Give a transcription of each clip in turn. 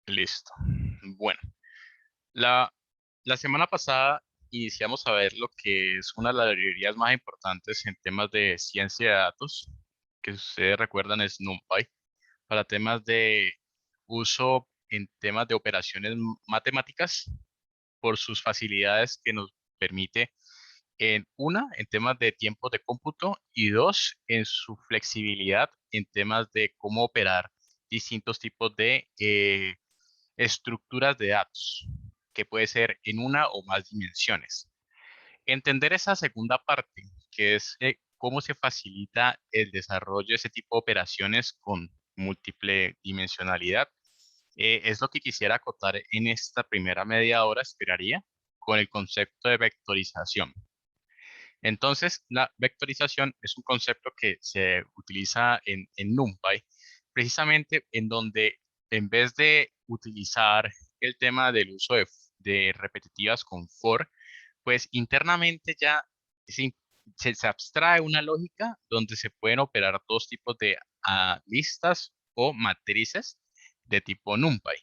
Listo. Bueno, la, la semana pasada iniciamos a ver lo que es una de las librerías más importantes en temas de ciencia de datos, que si ustedes recuerdan es NumPy, para temas de uso en temas de operaciones matemáticas por sus facilidades que nos permite en temas de tiempos de cómputo y dos, en su flexibilidad en temas de cómo operar distintos tipos de estructuras de datos, que puede ser en una o más dimensiones. Entender esa segunda parte, que es cómo se facilita el desarrollo de ese tipo de operaciones con múltiple dimensionalidad, es lo que quisiera acotar en esta primera media hora, esperaría, con el concepto de vectorización. Entonces, la vectorización es un concepto que se utiliza en NumPy, precisamente en donde en vez de utilizar el tema del uso de repetitivas con for, pues internamente ya se, se abstrae una lógica donde se pueden operar dos tipos de listas o matrices de tipo NumPy.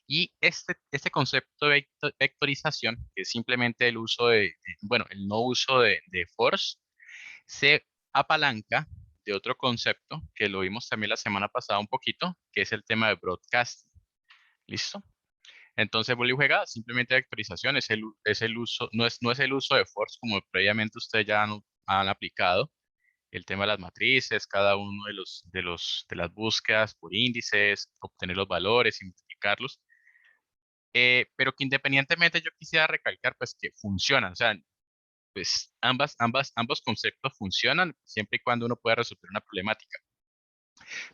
Y este concepto de vectorización, que es simplemente el uso bueno, el no uso de force, se apalanca de otro concepto que lo vimos también la semana pasada un poquito, que es el tema de broadcasting. ¿Listo? Entonces, vuelve y juega, simplemente vectorización es el uso, no es el uso de force como previamente ustedes ya han aplicado, el tema de las matrices, cada uno de las búsquedas por índices, obtener los valores y multiplicarlos, pero que independientemente yo quisiera recalcar pues que funcionan, o sea, pues ambos conceptos funcionan siempre y cuando uno pueda resolver una problemática.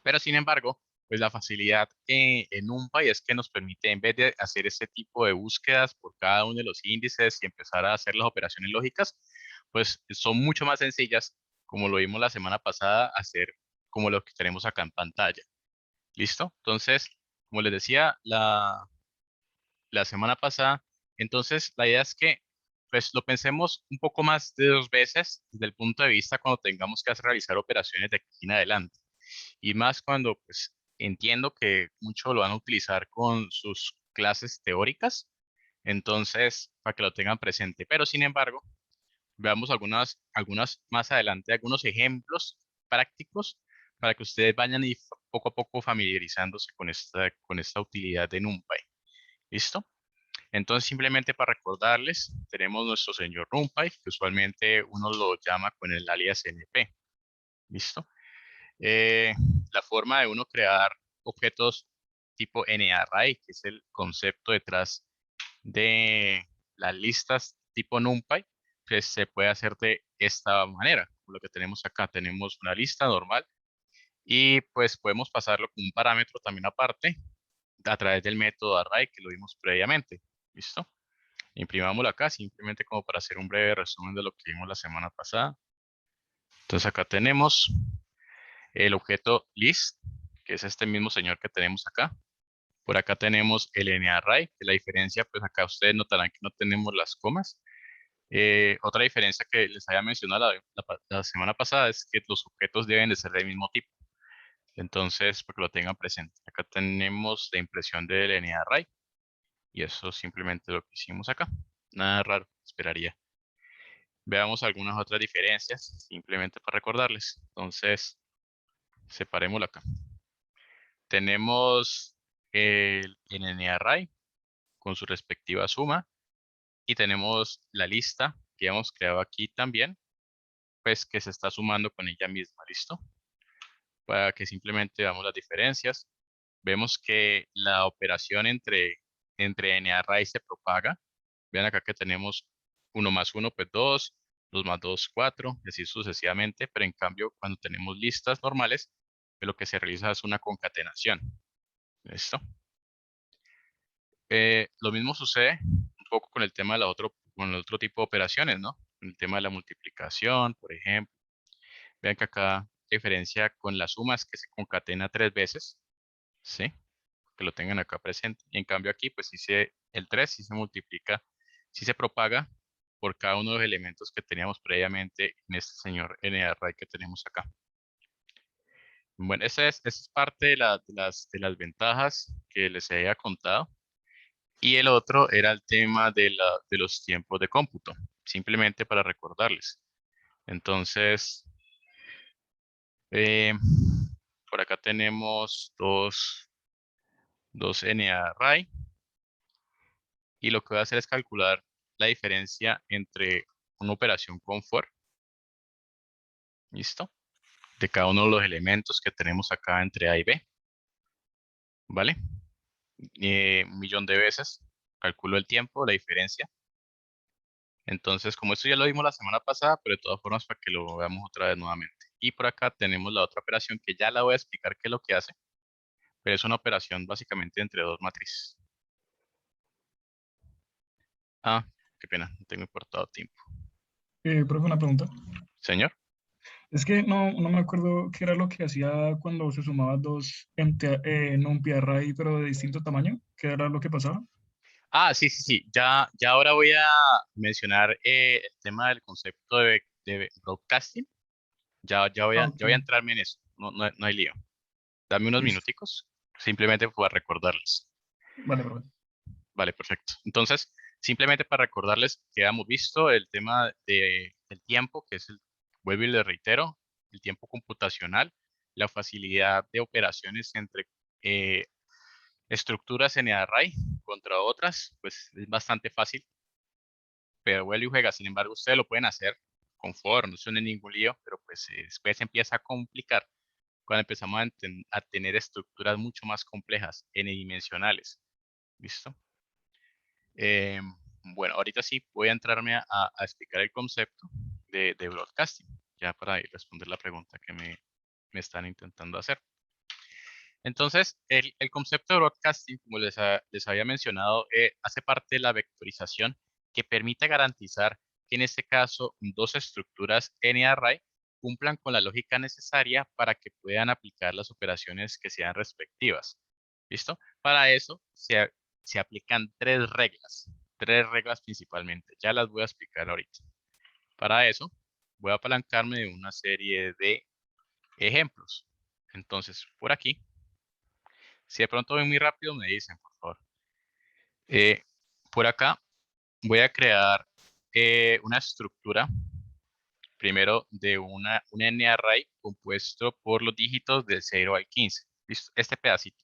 Pero sin embargo, pues la facilidad en NumPy es que nos permite, en vez de hacer ese tipo de búsquedas por cada uno de los índices y empezar a hacer las operaciones lógicas, pues son mucho más sencillas, como lo vimos la semana pasada, hacer como lo que tenemos acá en pantalla. ¿Listo? Entonces, como les decía la semana pasada, entonces la idea es que pues lo pensemos un poco más de dos veces desde el punto de vista cuando tengamos que realizar operaciones de aquí en adelante. Y más cuando pues entiendo que muchos lo van a utilizar con sus clases teóricas, entonces para que lo tengan presente. Pero sin embargo, veamos algunas más adelante, algunos ejemplos prácticos para que ustedes vayan y poco a poco familiarizándose con esta utilidad de NumPy. ¿Listo? Entonces, simplemente para recordarles, tenemos nuestro señor NumPy, que usualmente uno lo llama con el alias NP. ¿Listo? Eh, la forma de uno crear objetos tipo NARray, que es el concepto detrás de las listas tipo NumPy, pues se puede hacer de esta manera. Lo que tenemos acá, tenemos una lista normal y pues podemos pasarlo con un parámetro también aparte a través del método array que lo vimos previamente. ¿Listo? Imprimámoslo acá simplemente como para hacer un breve resumen de lo que vimos la semana pasada. Entonces acá tenemos el objeto list, que es este mismo señor que tenemos acá. Por acá tenemos el NARray, que la diferencia, pues acá ustedes notarán que no tenemos las comas. Otra diferencia que les había mencionado la semana pasada es que los objetos deben de ser del mismo tipo. Entonces, para que lo tengan presente. Acá tenemos la impresión del NARray y eso es simplemente lo que hicimos acá. Nada raro, esperaría. Veamos algunas otras diferencias, simplemente para recordarles. Entonces, separémoslo acá. Tenemos el NNArray con su respectiva suma y tenemos la lista que hemos creado aquí también, pues que se está sumando con ella misma, ¿listo? Para que simplemente veamos las diferencias. Vemos que la operación entre NArray se propaga. Vean acá que tenemos 1 más 1, pues 2, 2 más 2, 4, y así sucesivamente, pero en cambio cuando tenemos listas normales, pues lo que se realiza es una concatenación. ¿Listo? Lo mismo sucede un poco con el tema de con el otro tipo de operaciones, ¿no? Con el tema de la multiplicación, por ejemplo. Vean que acá la diferencia con las sumas que se concatena tres veces, ¿sí? Que lo tengan acá presente. Y en cambio aquí, pues el 3 sí se multiplica, sí se propaga por cada uno de los elementos que teníamos previamente en este señor NArray que tenemos acá. Bueno, esa es parte de las ventajas que les había contado. Y el otro era el tema de los tiempos de cómputo, simplemente para recordarles. Entonces, eh, por acá tenemos dos NARray y lo que voy a hacer es calcular la diferencia entre una operación con for, ¿listo? De cada uno de los elementos que tenemos acá entre A y B, ¿vale? 1 millón de veces. Calculo el tiempo, la diferencia. Entonces, como esto ya lo vimos la semana pasada, pero de todas formas para que lo veamos otra vez nuevamente. Y por acá tenemos la otra operación que ya la voy a explicar qué es lo que hace, pero es una operación básicamente entre dos matrices. Ah, qué pena, no tengo importado tiempo. Profe, una pregunta. Señor. Es que no me acuerdo qué era lo que hacía cuando se sumaban dos NumPy array, pero de distinto tamaño. ¿Qué era lo que pasaba? Ah, sí, sí, sí. Ya ahora voy a mencionar el tema del concepto de broadcasting. Ah, Ya ok. voy a entrarme en eso. No hay lío. Dame unos Listo. minuticos, simplemente para recordarles. Vale, profe. Vale, perfecto. Entonces, simplemente para recordarles que hemos visto el tema del tiempo, que es vuelvo y le reitero, el tiempo computacional, la facilidad de operaciones entre eh, estructuras en array contra otras, pues es bastante fácil, pero vuelve y juega. Sin embargo, ustedes lo pueden hacer con for, no tiene ningún lío, pero pues después se empieza a complicar cuando empezamos a tener estructuras mucho más complejas, n-dimensionales. ¿Listo? Eh, bueno, ahorita sí voy a entrarme a explicar el concepto de broadcasting, ya para responder la pregunta que me están intentando hacer. Entonces, el concepto de broadcasting, como les había mencionado, hace parte de la vectorización que permite garantizar que en este caso dos estructuras n-array cumplan con la lógica necesaria para que puedan aplicar las operaciones que sean respectivas. ¿Listo? Para eso se aplican tres reglas principalmente. Ya las voy a explicar ahorita. Para eso, voy a apalancarme de una serie de ejemplos. Entonces, por aquí. Si de pronto ven muy rápido, me dicen, por favor. Eh, por acá voy a crear una estructura, primero de un n-array compuesto por los dígitos del 0 al 15. ¿Listo? Este pedacito.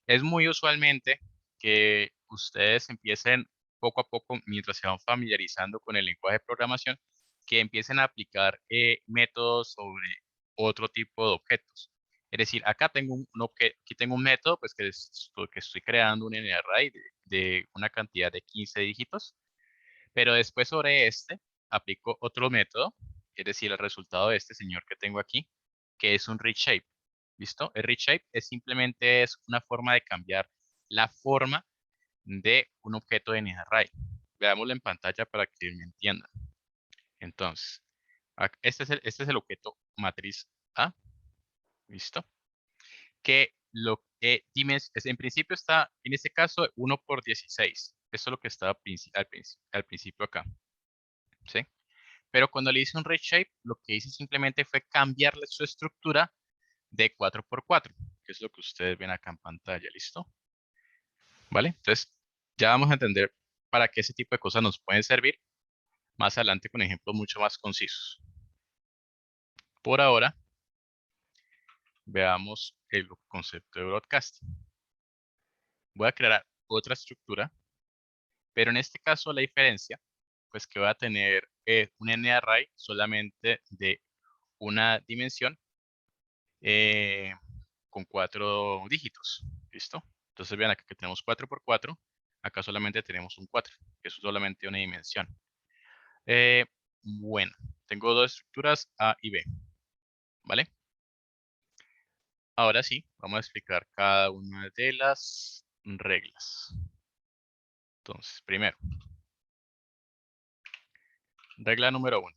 Es muy usualmente que ustedes empiecen poco a poco, mientras se van familiarizando con el lenguaje de programación, que empiecen a aplicar métodos sobre otro tipo de objetos. Es decir, acá tengo aquí tengo un método pues que estoy creando un array de una cantidad de 15 dígitos, pero después sobre este aplico otro método, es decir, el resultado de este señor que tengo aquí, que es un reshape. ¿Listo? El reshape simplemente es una forma de cambiar la forma de un objeto de array. Veámoslo en pantalla para que me entiendan. Entonces, este es el objeto matriz A. ¿Listo? Que en principio está, en este caso, 1 por 16. Esto es lo que estaba al principio acá. ¿Sí? Pero cuando le hice un reshape, lo que hice simplemente fue cambiarle su estructura de 4 por 4, que es lo que ustedes ven acá en pantalla. ¿Listo? ¿Vale? Entonces, ya vamos a entender para qué ese tipo de cosas nos pueden servir más adelante con ejemplos mucho más concisos. Por ahora, veamos el concepto de broadcasting. Voy a crear otra estructura, pero en este caso la diferencia, pues que voy a tener un n-array solamente de una dimensión eh, con 4 dígitos. ¿Listo? Entonces vean acá que tenemos 4 por 4. Acá solamente tenemos un 4, que es solamente una dimensión. Bueno, tengo dos estructuras A y B. ¿Vale? Ahora sí, vamos a explicar cada una de las reglas. Entonces, primero, regla número uno.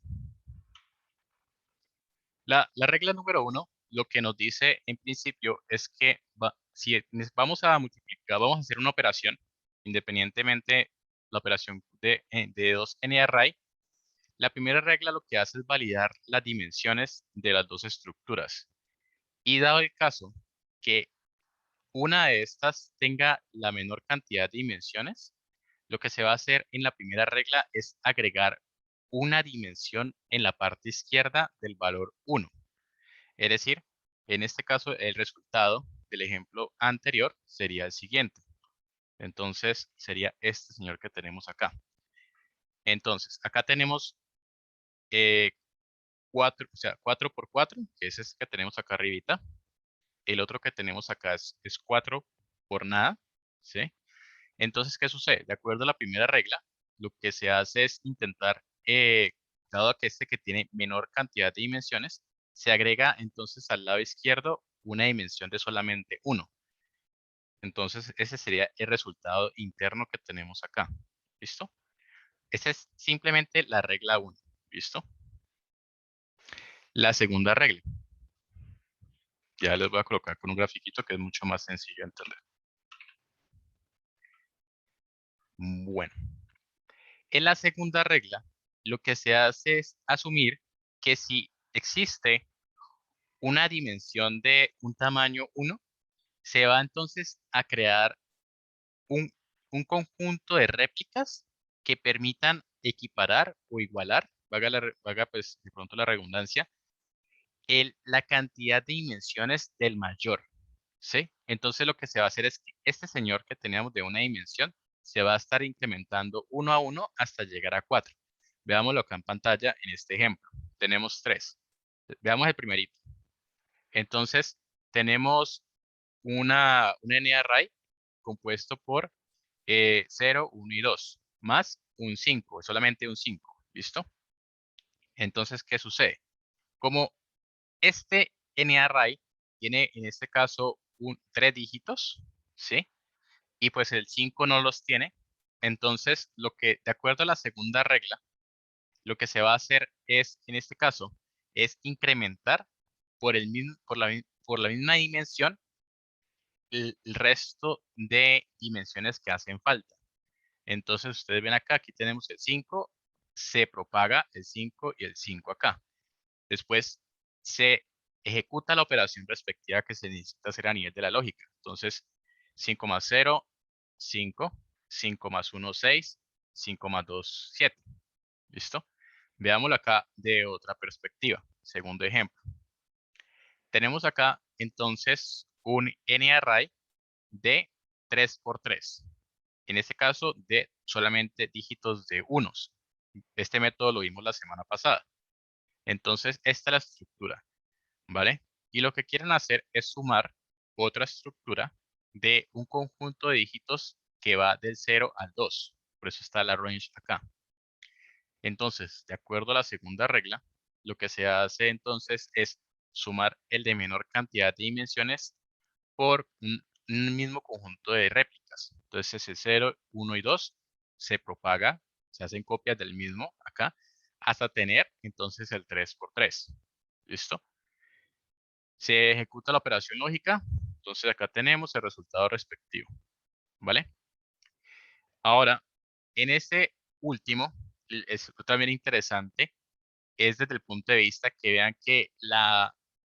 La regla número uno lo que nos dice en principio es que si vamos a multiplicar, vamos a hacer una operación, independientemente la operación de dos n-array, la primera regla lo que hace es validar las dimensiones de las dos estructuras. Y dado el caso que una de estas tenga la menor cantidad de dimensiones, lo que se va a hacer en la primera regla es agregar una dimensión en la parte izquierda del valor 1. Es decir, en este caso el resultado del ejemplo anterior sería el siguiente. Entonces sería este señor que tenemos acá. Entonces, acá tenemos 4, o sea, 4 por 4, que es este que tenemos acá arribita. El otro que tenemos acá es 4 por nada, ¿sí? Entonces, ¿qué sucede? De acuerdo a la primera regla, lo que se hace es intentar, dado que este que tiene menor cantidad de dimensiones, se agrega entonces al lado izquierdo una dimensión de solamente 1. Entonces, ese sería el resultado interno que tenemos acá. ¿Listo? Esa es simplemente la regla 1. ¿Listo? La segunda regla. Ya les voy a colocar con un grafiquito que es mucho más sencillo de entender. Bueno, en la segunda regla, lo que se hace es asumir que si existe una dimensión de un tamaño 1, se va entonces a crear un, un conjunto de réplicas que permitan equiparar o igualar, vaga pues de pronto la redundancia, la cantidad de dimensiones del mayor, ¿sí? Entonces lo que se va a hacer es que este señor que teníamos de una dimensión se va a estar incrementando uno a uno hasta llegar a 4. Veámoslo acá en pantalla en este ejemplo. Tenemos 3. Veamos el primerito. Entonces tenemos un n-array compuesto por 0, 1 y 2, más un 5, solamente un 5, ¿listo? Entonces, ¿qué sucede? Como este n-array tiene en este caso 3 dígitos, ¿sí? Y pues el 5 no los tiene, entonces de acuerdo a la segunda regla, lo que se va a hacer es, en este caso, es incrementar por la misma dimensión el resto de dimensiones que hacen falta. Entonces, ustedes ven acá, aquí tenemos el 5, se propaga el 5 y el 5 acá. Después se ejecuta la operación respectiva que se necesita hacer a nivel de la lógica. Entonces, 5 más 0, 5, 5 más 1, 6, 5 más 2, 7. ¿Listo? Veámoslo acá de otra perspectiva. Segundo ejemplo. Tenemos acá entonces un n-array de 3 por 3. En este caso, de solamente dígitos de unos. Este método lo vimos la semana pasada. Entonces, esta es la estructura, ¿vale? Y lo que quieren hacer es sumar otra estructura de un conjunto de dígitos que va del 0 al 2. Por eso está la range acá. Entonces, de acuerdo a la segunda regla, lo que se hace entonces es sumar el de menor cantidad de dimensiones por un mismo conjunto de réplicas. Entonces ese 0, 1 y 2 se propaga, se hacen copias del mismo acá, hasta tener entonces el 3 por 3. ¿Listo? Se ejecuta la operación lógica, entonces acá tenemos el resultado respectivo. ¿Vale? Ahora, en este último, es también interesante, es desde el punto de vista que vean que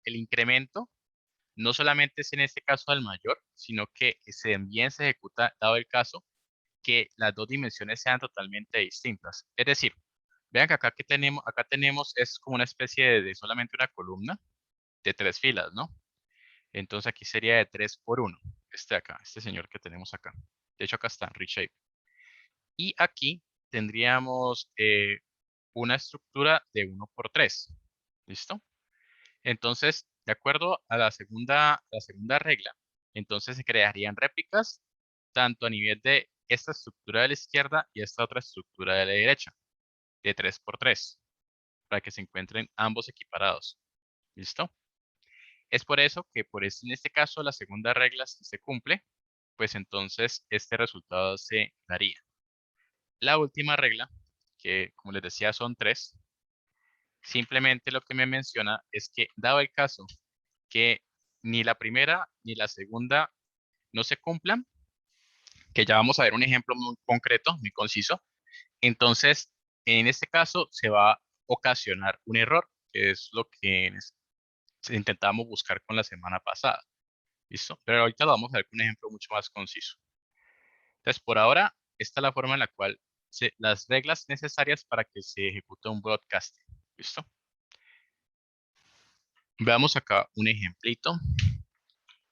el incremento no solamente es en este caso al mayor, sino que también se ejecuta dado el caso que las dos dimensiones sean totalmente distintas. Es decir, vean que acá tenemos, es como una especie de solamente una columna de 3 filas, ¿no? Entonces aquí sería de 3 por 1. Este acá, este señor que tenemos acá. De hecho, acá está, reshape. Y aquí tendríamos una estructura de 1 por 3. ¿Listo? Entonces, de acuerdo a la segunda regla, entonces se crearían réplicas tanto a nivel de esta estructura de la izquierda y esta otra estructura de la derecha, de 3 por 3, para que se encuentren ambos equiparados. ¿Listo? Es por eso que en este caso la segunda regla si se cumple, pues entonces este resultado se daría. La última regla, que como les decía son 3, simplemente lo que me menciona es que dado el caso que ni la primera ni la segunda no se cumplan, que ya vamos a ver un ejemplo muy concreto, muy conciso, entonces en este caso se va a ocasionar un error, que es lo que intentamos buscar con la semana pasada. ¿Listo? Pero ahorita lo vamos a ver con un ejemplo mucho más conciso. Entonces, por ahora, esta es la forma en la cual las reglas necesarias para que se ejecute un broadcast. ¿Listo? Veamos acá un ejemplito,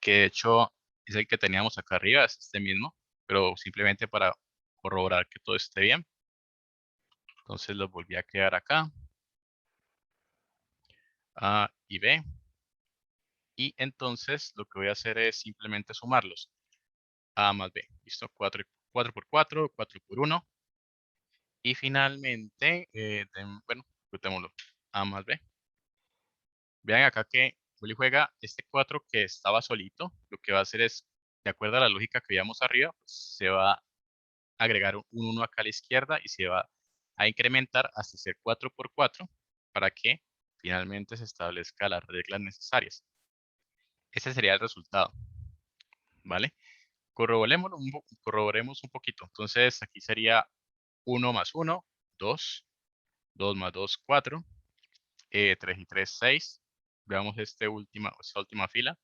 que de hecho es el que teníamos acá arriba, es este mismo, pero simplemente para corroborar que todo esté bien. Entonces los volví a crear acá, A y B. Y entonces lo que voy a hacer es simplemente sumarlos. A más B. ¿Listo? 4, 4 por 4, 4 por 1. Y finalmente, bueno, ejecutémoslo. A más B. Vean acá que Willy juega este 4 que estaba solito. Lo que va a hacer es, de acuerdo a la lógica que veíamos arriba, pues, se va a agregar un 1 acá a la izquierda y se va a incrementar hasta ser 4 por 4 para que finalmente se establezca las reglas necesarias. Ese sería el resultado, ¿vale? Corroboremos un poquito. Entonces, aquí sería 1 más 1, 2, 2 más 2, 4, 3 y 3, 6. Veamos esta última fila.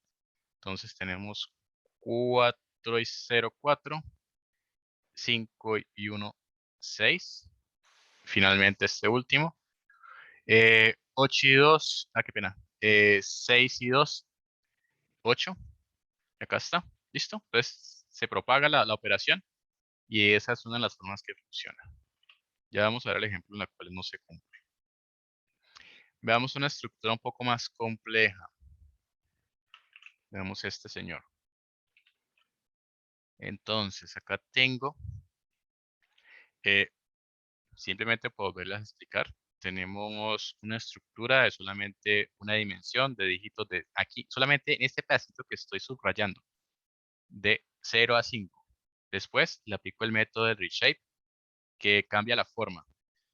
Entonces tenemos 4 y 0, 4, 5 y 1, 6. Finalmente este último. 8 y 2, qué pena. 6 y 2, 8. Acá está. ¿Listo? Entonces se propaga la operación y esa es una de las formas que funciona. Ya vamos a ver el ejemplo en la cual no se cumple. Veamos una estructura un poco más compleja. Veamos este señor. Entonces, acá tengo, eh, simplemente por volverlas a explicar, tenemos una estructura de solamente una dimensión de dígitos de aquí, solamente en este pedacito que estoy subrayando, de 0 a 5. Después le aplico el método de reshape que cambia la forma.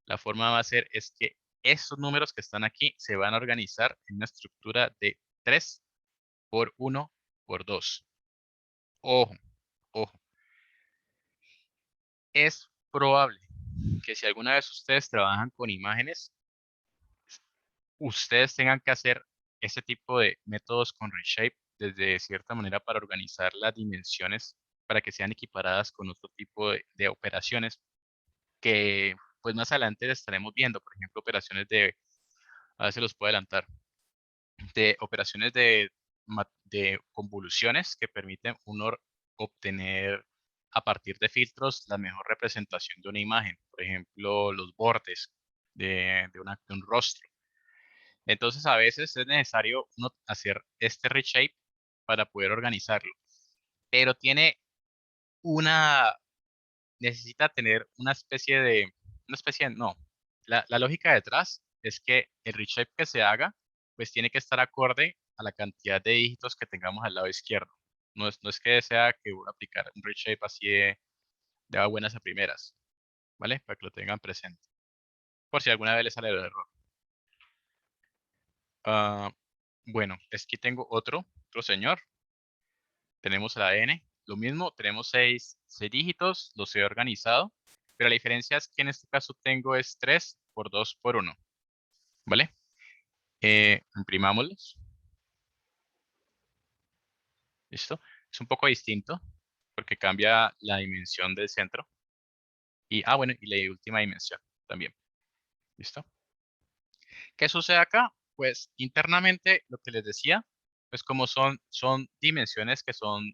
La forma va a ser es que estos números que están aquí se van a organizar en una estructura de 3 por 1 por 2. Ojo, ojo. Es probable que si alguna vez ustedes trabajan con imágenes, ustedes tengan que hacer este tipo de métodos con reshape desde cierta manera para organizar las dimensiones para que sean equiparadas con otro tipo de operaciones que pues más adelante estaremos viendo, por ejemplo, operaciones a ver si los puedo adelantar, de operaciones de convoluciones que permiten uno obtener a partir de filtros la mejor representación de una imagen, por ejemplo, los bordes de un rostro. Entonces, a veces es necesario uno hacer este reshape para poder organizarlo, pero una, necesita tener no, la lógica detrás es que el reshape que se haga, pues tiene que estar acorde a la cantidad de dígitos que tengamos al lado izquierdo. No es que sea que voy a aplicar un reshape así de a buenas a primeras, ¿vale? Para que lo tengan presente, por si alguna vez les sale el error. Ah, bueno, aquí tengo otro señor. Tenemos la N, lo mismo, tenemos 6 dígitos, los he organizado, pero la diferencia es que en este caso tengo es 3 por 2 por 1, ¿vale? Imprimámoslos, ¿listo? Es un poco distinto porque cambia la dimensión del centro y, bueno, y la última dimensión también, ¿listo? ¿Qué sucede acá? Pues internamente lo que les decía, pues como son dimensiones que son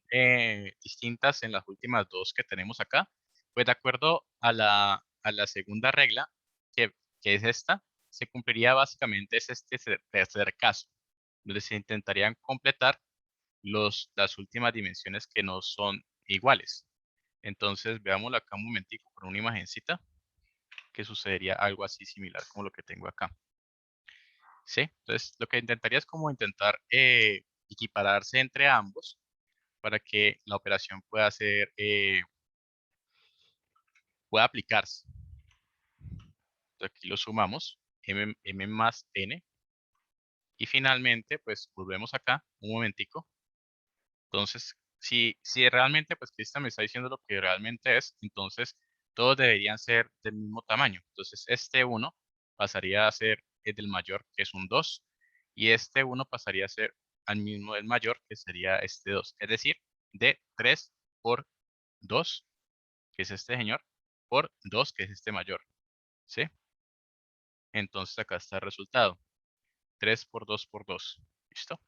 distintas en las últimas dos que tenemos acá, pues de acuerdo a la segunda regla, que, que es esta, se cumpliría básicamente es este tercer caso, donde se intentarían completar las últimas dimensiones que no son iguales. Entonces, veámoslo acá un momentico con una imagencita, que sucedería algo así similar como lo que tengo acá. ¿Sí? Entonces, lo que intentaría es como intentar equipararse entre ambos para que la operación pueda aplicarse. Entonces, aquí lo sumamos, m más n, y finalmente, pues volvemos acá un momentico. Entonces, si realmente, pues Cristian me está diciendo lo que realmente es, entonces todos deberían ser del mismo tamaño. Entonces, este 1 pasaría a ser el del mayor, que es un 2, Y este 1 pasaría a ser al mismo del mayor, que sería este 2. Es decir, de 3 por 2, que es este señor, por 2, que es este mayor. ¿Sí? Entonces acá está el resultado. 3 por 2 por 2. ¿Listo?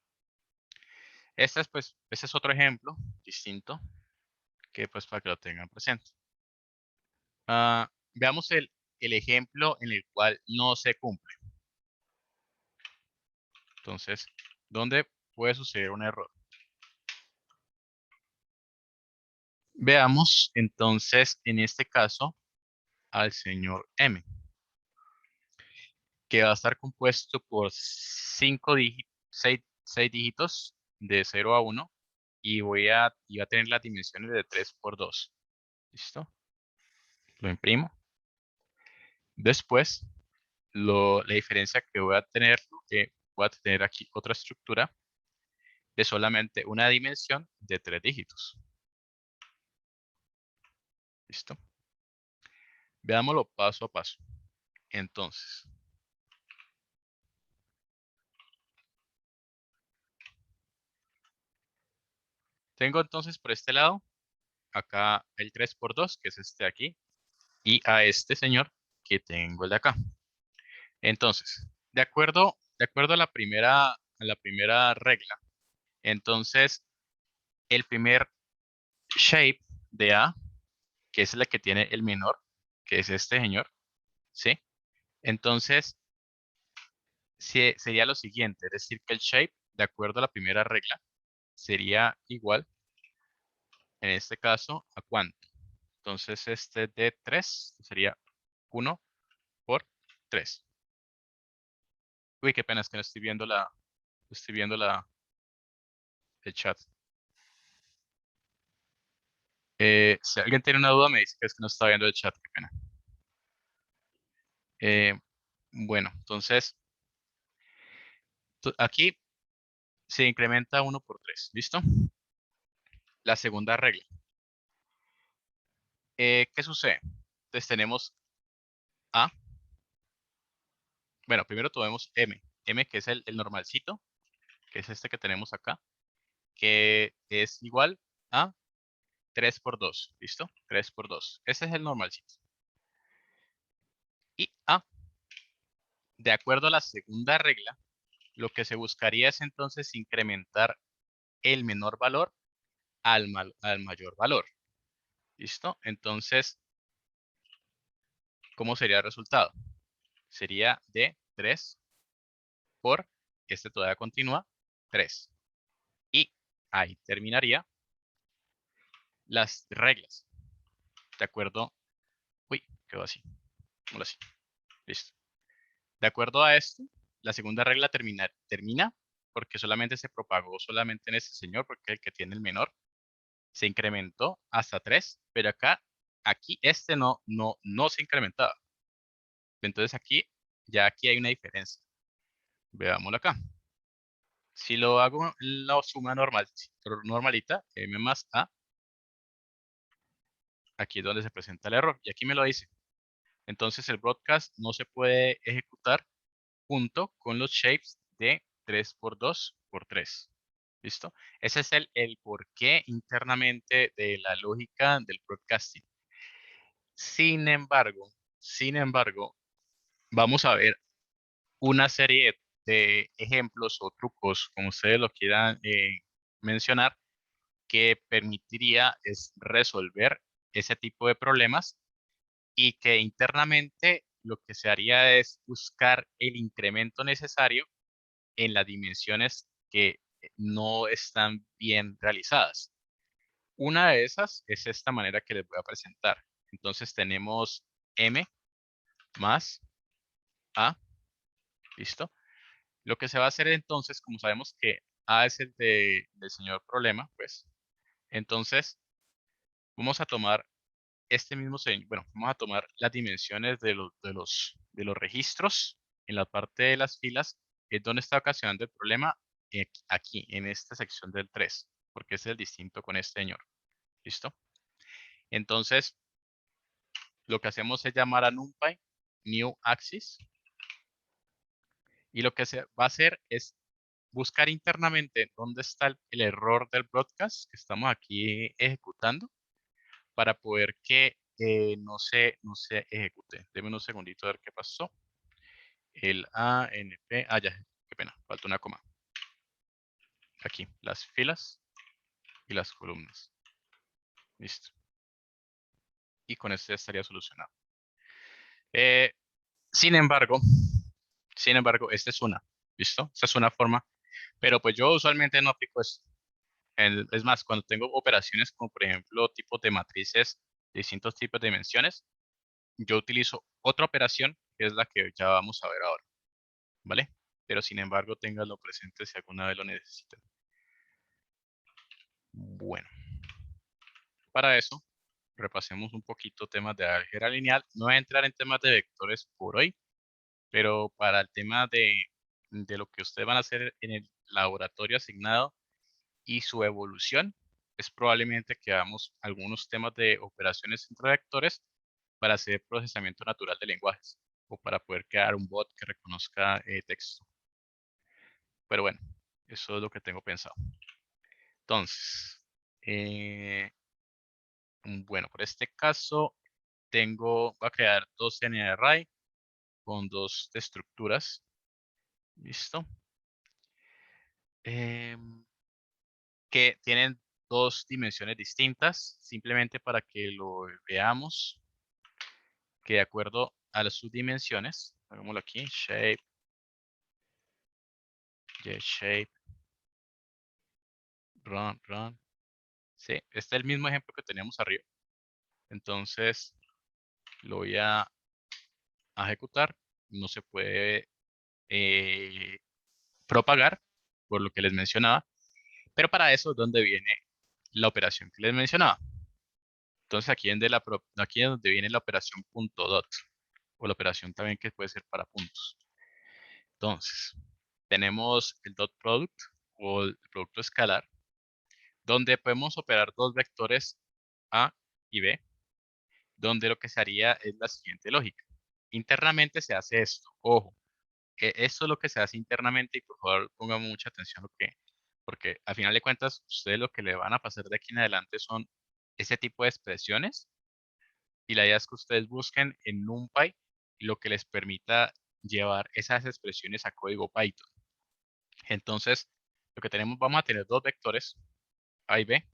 Este es otro ejemplo distinto que pues para que lo tengan presente. Veamos el ejemplo en el cual no se cumple. Entonces, ¿dónde puede suceder un error? Veamos entonces en este caso al señor M, que va a estar compuesto por 6 dígitos de 0 a 1 y va a tener las dimensiones de 3 por 2. ¿Listo? Lo imprimo. Después, la diferencia que voy a tener aquí otra estructura de solamente una dimensión de 3 dígitos. ¿Listo? Veámoslo paso a paso. Entonces, tengo entonces por este lado, acá el 3 por 2, que es este de aquí, y a este señor que tengo el de acá. Entonces, de acuerdo a la primera regla, entonces el primer shape de A, que es la que tiene el menor, que es este señor, ¿sí? Entonces, sería lo siguiente, es decir, que el shape, de acuerdo a la primera regla, sería igual, en este caso, ¿a cuánto? Entonces, este de 3 sería 1 por 3. Uy, qué pena, es que no estoy viendo el chat. Si alguien tiene una duda, me dice que es que no está viendo el chat, qué pena. Eh, bueno, entonces, aquí se incrementa 1 por 3, ¿listo? La segunda regla. ¿Qué sucede? Entonces tenemos A. Bueno, primero tomemos M. M, que es el normalcito, que es este que tenemos acá, que es igual a 3 por 2, ¿listo? 3 por 2. Ese es el normalcito. Y A, de acuerdo a la segunda regla, lo que se buscaría es entonces incrementar el menor valor al mayor valor. ¿Listo? Entonces, ¿cómo sería el resultado? Sería de 3 por, este todavía continúa, 3. Y ahí terminaría las reglas. ¿De acuerdo? Uy, quedó así. Ahora sí. Listo. De acuerdo a esto, la segunda regla termina porque solamente se propagó solamente en este señor, porque es el que tiene el menor. Se incrementó hasta 3, pero aquí este no se incrementaba. Entonces aquí hay una diferencia. Veámoslo acá. Si lo hago la suma normalita, m más a, aquí es donde se presenta el error. Y aquí me lo dice. Entonces el broadcast no se puede ejecutar junto con los shapes de 3 por 2 por 3. ¿Listo? Ese es el porqué internamente de la lógica del broadcasting. Sin embargo, vamos a ver una serie de ejemplos o trucos, como ustedes lo quieran mencionar, que permitiría es resolver ese tipo de problemas y que internamente lo que se haría es buscar el incremento necesario en las dimensiones que no están bien realizadas. Una de esas es esta manera que les voy a presentar. Entonces tenemos M más A, ¿listo? Lo que se va a hacer entonces, como sabemos que A es el del señor problema, pues, entonces vamos a tomar este mismo señor, bueno, vamos a tomar las dimensiones de los registros en la parte de las filas, que es donde está ocasionando el problema aquí, en esta sección del 3, porque es el distinto con este señor. ¿Listo? Entonces, lo que hacemos es llamar a NumPy new axis y lo que se va a hacer es buscar internamente dónde está el error del broadcast que estamos aquí ejecutando para poder que no se ejecute. Deme unos segunditos a ver qué pasó. El ANP, ya, qué pena, falta una coma. Aquí, las filas y las columnas. Listo. Y con esto ya estaría solucionado. Eh, sin embargo, esta es una, ¿listo? Esta es una forma, pero pues yo usualmente no aplico esto. Es más, cuando tengo operaciones como por ejemplo tipos de matrices, distintos tipos de dimensiones, yo utilizo otra operación que es la que ya vamos a ver ahora, ¿vale? Pero sin embargo, ténganlo presente si alguna vez lo necesiten. Bueno, para eso, repasemos un poquito temas de álgebra lineal. No voy a entrar en temas de vectores por hoy, pero para el tema de lo que ustedes van a hacer en el laboratorio asignado y su evolución, es probablemente que hagamos algunos temas de operaciones entre vectores para hacer procesamiento natural de lenguajes o para poder crear un bot que reconozca texto. Pero bueno, eso es lo que tengo pensado. Entonces, bueno, por este caso voy a crear dos NRI con dos estructuras. ¿Listo? Que tienen dos dimensiones distintas, simplemente para que lo veamos, que de acuerdo a sus dimensiones, hagámoslo aquí, shape, shape, run. Sí, este es el mismo ejemplo que teníamos arriba. Entonces, lo voy a ejecutar. No se puede propagar, por lo que les mencionaba. Pero para eso es donde viene la operación que les mencionaba. Entonces, aquí es donde viene la operación punto dot, o la operación también que puede ser para puntos. Entonces, tenemos el dot product o el producto escalar, donde podemos operar dos vectores A y B, donde lo que se haría es la siguiente lógica. Internamente se hace esto. Ojo, que esto es lo que se hace internamente y por favor pongan mucha atención a lo que, porque al final de cuentas, ustedes lo que le van a pasar de aquí en adelante son ese tipo de expresiones y la idea es que ustedes busquen en NumPy lo que les permita llevar esas expresiones a código Python. Entonces, lo que tenemos, vamos a tener dos vectores, A y B,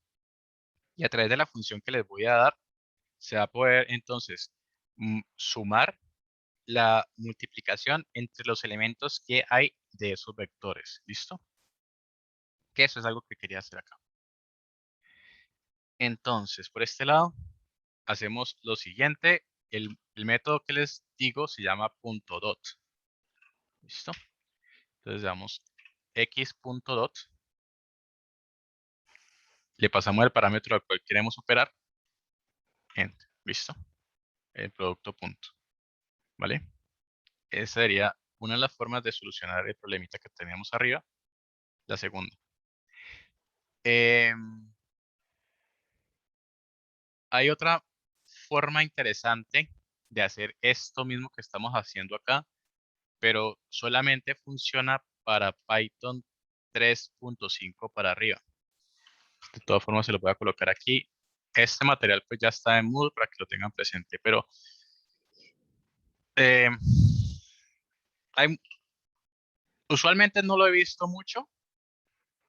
y a través de la función que les voy a dar, se va a poder entonces sumar la multiplicación entre los elementos que hay de esos vectores. ¿Listo? Que eso es algo que quería hacer acá. Entonces, por este lado, hacemos lo siguiente. El método que les digo se llama punto dot. ¿Listo? Entonces damos x.dot. Le pasamos el parámetro al cual queremos operar. Enter. ¿Listo? El producto punto. ¿Vale? Esa sería una de las formas de solucionar el problemita que teníamos arriba. La segunda. Hay otra forma interesante de hacer esto mismo que estamos haciendo acá, pero solamente funciona para Python 3.5 para arriba. De todas formas, se lo voy a colocar aquí. Este material pues ya está en Moodle para que lo tengan presente, pero eh, usualmente no lo he visto mucho,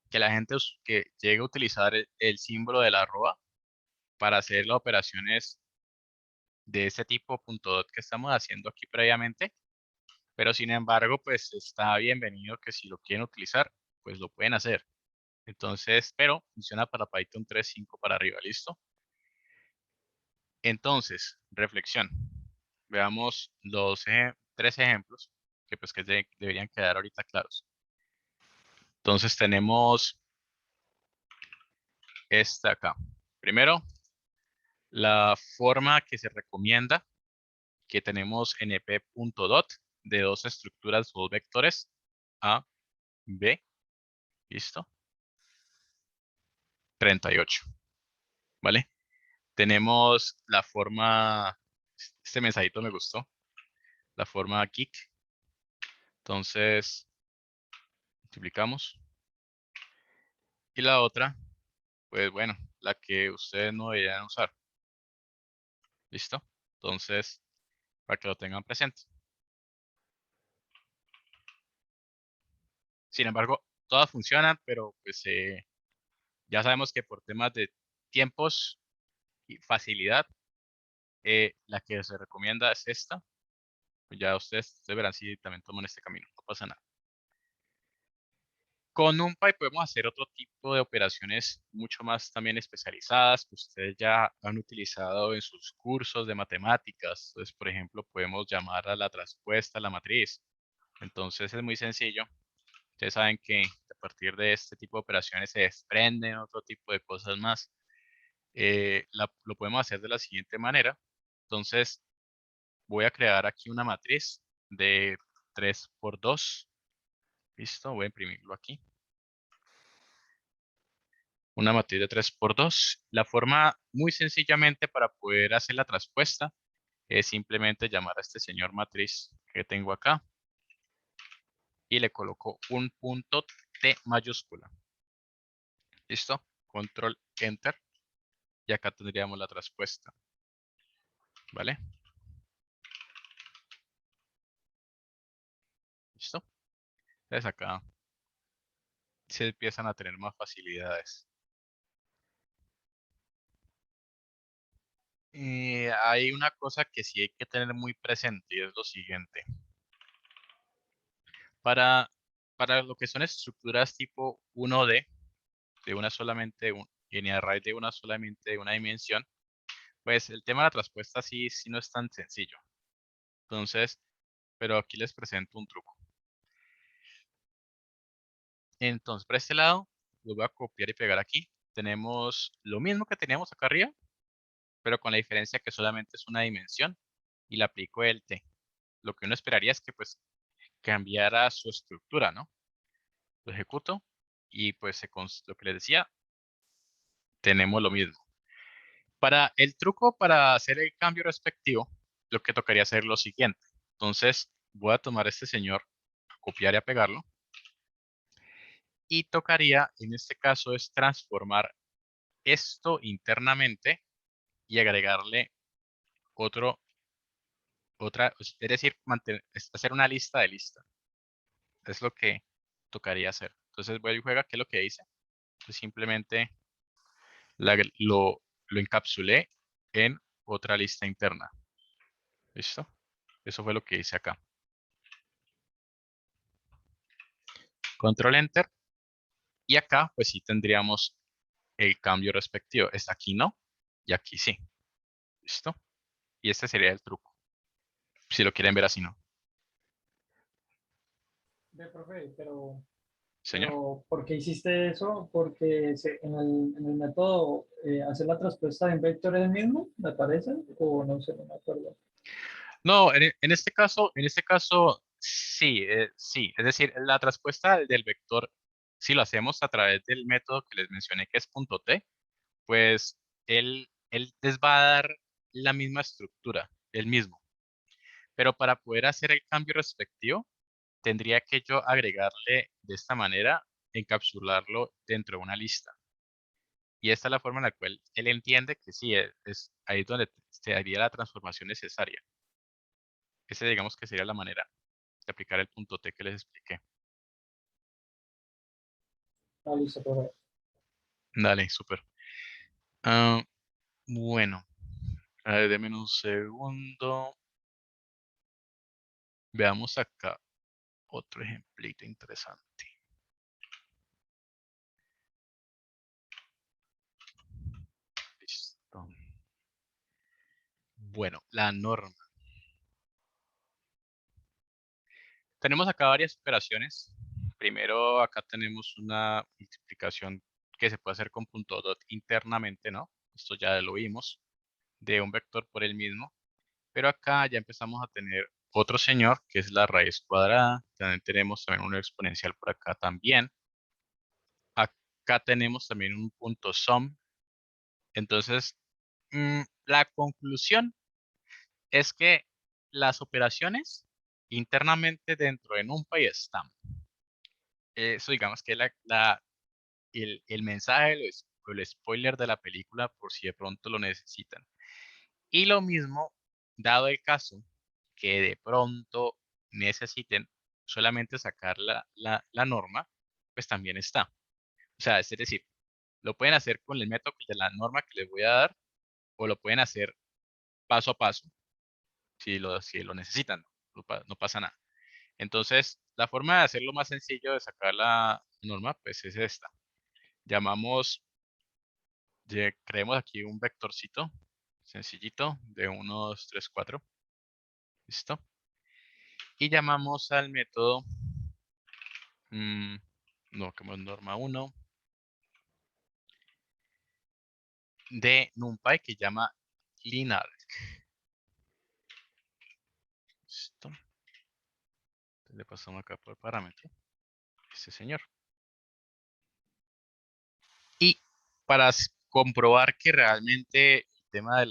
que la gente que llegue a utilizar el símbolo de la arroba para hacer las operaciones de ese tipo punto dot que estamos haciendo aquí previamente. Pero sin embargo, pues está bienvenido que si lo quieren utilizar, pues lo pueden hacer. Entonces, pero funciona para Python 3.5 para arriba, ¿listo? Entonces, reflexión. Veamos los tres ejemplos que pues que deberían quedar ahorita claros. Entonces tenemos esta acá. Primero, la forma que se recomienda que tenemos np.dot de dos estructuras o dos vectores A, B, ¿listo? 38, ¿vale? Tenemos la forma, este mensajito me gustó, la forma geek. Entonces, multiplicamos. Y la otra, pues bueno, la que ustedes no deberían usar. ¿Listo? Entonces, para que lo tengan presente. Sin embargo, todas funcionan, pero pues ya sabemos que por temas de tiempos y facilidad, la que se recomienda es esta. Pues ya ustedes verán si también toman este camino, no pasa nada. Con NumPy podemos hacer otro tipo de operaciones mucho más también especializadas que ustedes ya han utilizado en sus cursos de matemáticas. Entonces, por ejemplo, podemos llamar a la traspuesta, la matriz. Entonces es muy sencillo. Ustedes saben que a partir de este tipo de operaciones se desprenden otro tipo de cosas más. Lo podemos hacer de la siguiente manera. Entonces, voy a crear aquí una matriz de 3 por 2. Listo, voy a imprimirlo aquí. Una matriz de 3 por 2. La forma muy sencillamente para poder hacer la traspuesta es simplemente llamar a este señor matriz que tengo acá y le coloco un punto T mayúscula. ¿Listo? Control Enter y acá tendríamos la traspuesta. ¿Vale? ¿Listo? Entonces acá se empiezan a tener más facilidades. Hay una cosa que sí hay que tener muy presente y es lo siguiente. Para, para lo que son estructuras tipo 1D, de una solamente, en array de una solamente de una dimensión, pues el tema de la traspuesta sí no es tan sencillo. Entonces, pero aquí les presento un truco. Entonces, por este lado, lo voy a copiar y pegar aquí. Tenemos lo mismo que teníamos acá arriba, pero con la diferencia que solamente es una dimensión y le aplico el T. Lo que uno esperaría es que pues cambiara su estructura, ¿no? Lo ejecuto y pues lo que les decía, tenemos lo mismo. Para el truco para hacer el cambio respectivo, lo que tocaría hacer es lo siguiente. Entonces, voy a tomar este señor, copiar y a pegarlo. Y tocaría, en este caso, es transformar esto internamente y agregarle es decir, hacer una lista de lista. Es lo que tocaría hacer. Entonces voy a juega, ¿qué es lo que hice? Pues simplemente lo encapsulé en otra lista interna. ¿Listo? Eso fue lo que hice acá. Control Enter. Y acá, pues sí tendríamos el cambio respectivo. Está aquí no, y aquí sí. ¿Listo? Y este sería el truco. Si lo quieren ver así, ¿no? Ve, profe, Señor. ¿por qué hiciste eso? Porque en el método hacer la traspuesta en vector es el mismo, me parece, o no sé, no me acuerdo. No, en este caso, sí, sí. Es decir, la traspuesta del vector, si lo hacemos a través del método que les mencioné, que es punto .t, pues él les va a dar la misma estructura, el mismo. Pero para poder hacer el cambio respectivo, tendría que yo agregarle de esta manera, encapsularlo dentro de una lista. Y esta es la forma en la cual él entiende que sí, es ahí donde se haría la transformación necesaria. Ese digamos que sería la manera de aplicar el punto T que les expliqué. Ah, listo, profe. Dale, súper. Ah, bueno, a ver, denme un segundo. Veamos acá otro ejemplito interesante. Listo. Bueno, la norma. Tenemos acá varias operaciones. Primero, acá tenemos una multiplicación que se puede hacer con punto dot internamente, ¿no? Esto ya lo vimos, de un vector por el mismo. Pero acá ya empezamos a tener otro señor, que es la raíz cuadrada. También tenemos también una exponencial por acá también. Acá tenemos también un punto sum. Entonces, la conclusión es que las operaciones internamente dentro de NumPy están. eso digamos que es el mensaje o el spoiler de la película por si de pronto lo necesitan. Y lo mismo, dado el caso que de pronto necesiten solamente sacar la norma, pues también está. O sea, es decir, lo pueden hacer con el método de la norma que les voy a dar o lo pueden hacer paso a paso si lo necesitan. No pasa nada. Entonces, la forma de hacerlo más sencillo de sacar la norma, pues es esta. Llamamos, creemos aquí un vectorcito sencillito de 1, 2, 3, 4. ¿Listo? Y llamamos al método, no, como es norma 1, de NumPy que llama linear. ¿Listo? Entonces le pasamos acá por parámetro. Este señor. Y para comprobar que realmente el tema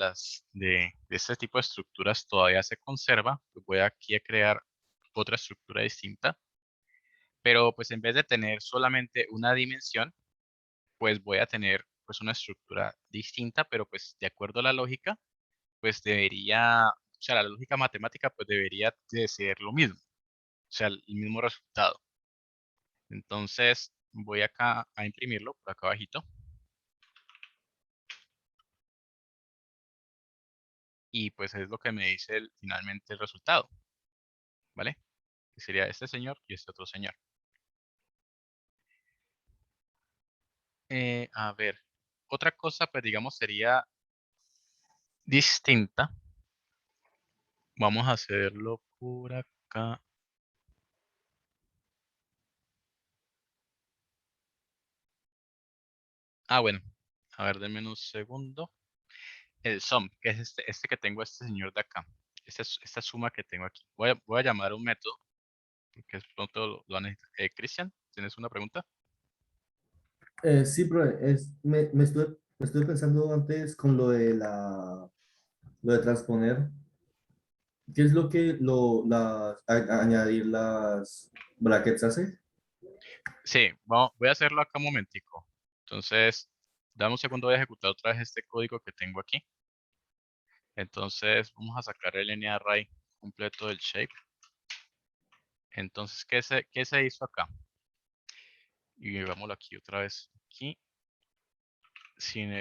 de este tipo de estructuras todavía se conserva, pues voy aquí a crear otra estructura distinta. Pero pues en vez de tener solamente una dimensión, pues voy a tener pues una estructura distinta, pero pues de acuerdo a la lógica, pues debería, o sea, la lógica matemática pues debería de ser lo mismo, o sea, el mismo resultado. Entonces voy acá a imprimirlo por acá abajito. Y pues es lo que me dice finalmente el resultado, ¿vale? Que sería este señor y este otro señor. A ver, otra cosa pues digamos sería distinta. Vamos a hacerlo por acá. Bueno, a ver, denme un segundo. El sum, que es este que tengo, este señor de acá. Esta suma que tengo aquí. Voy a llamar un método, que es pronto lo van a necesitar. Cristian, ¿tienes una pregunta? Sí, profe, me estuve pensando antes con lo de transponer. ¿Qué es lo que añadir las brackets hace? Sí, voy a hacerlo acá un momentico. Entonces, dame un segundo, voy a ejecutar otra vez este código que tengo aquí. Entonces, vamos a sacar el array completo del shape. Entonces, ¿qué se hizo acá? Y veámoslo aquí otra vez. Aquí, sin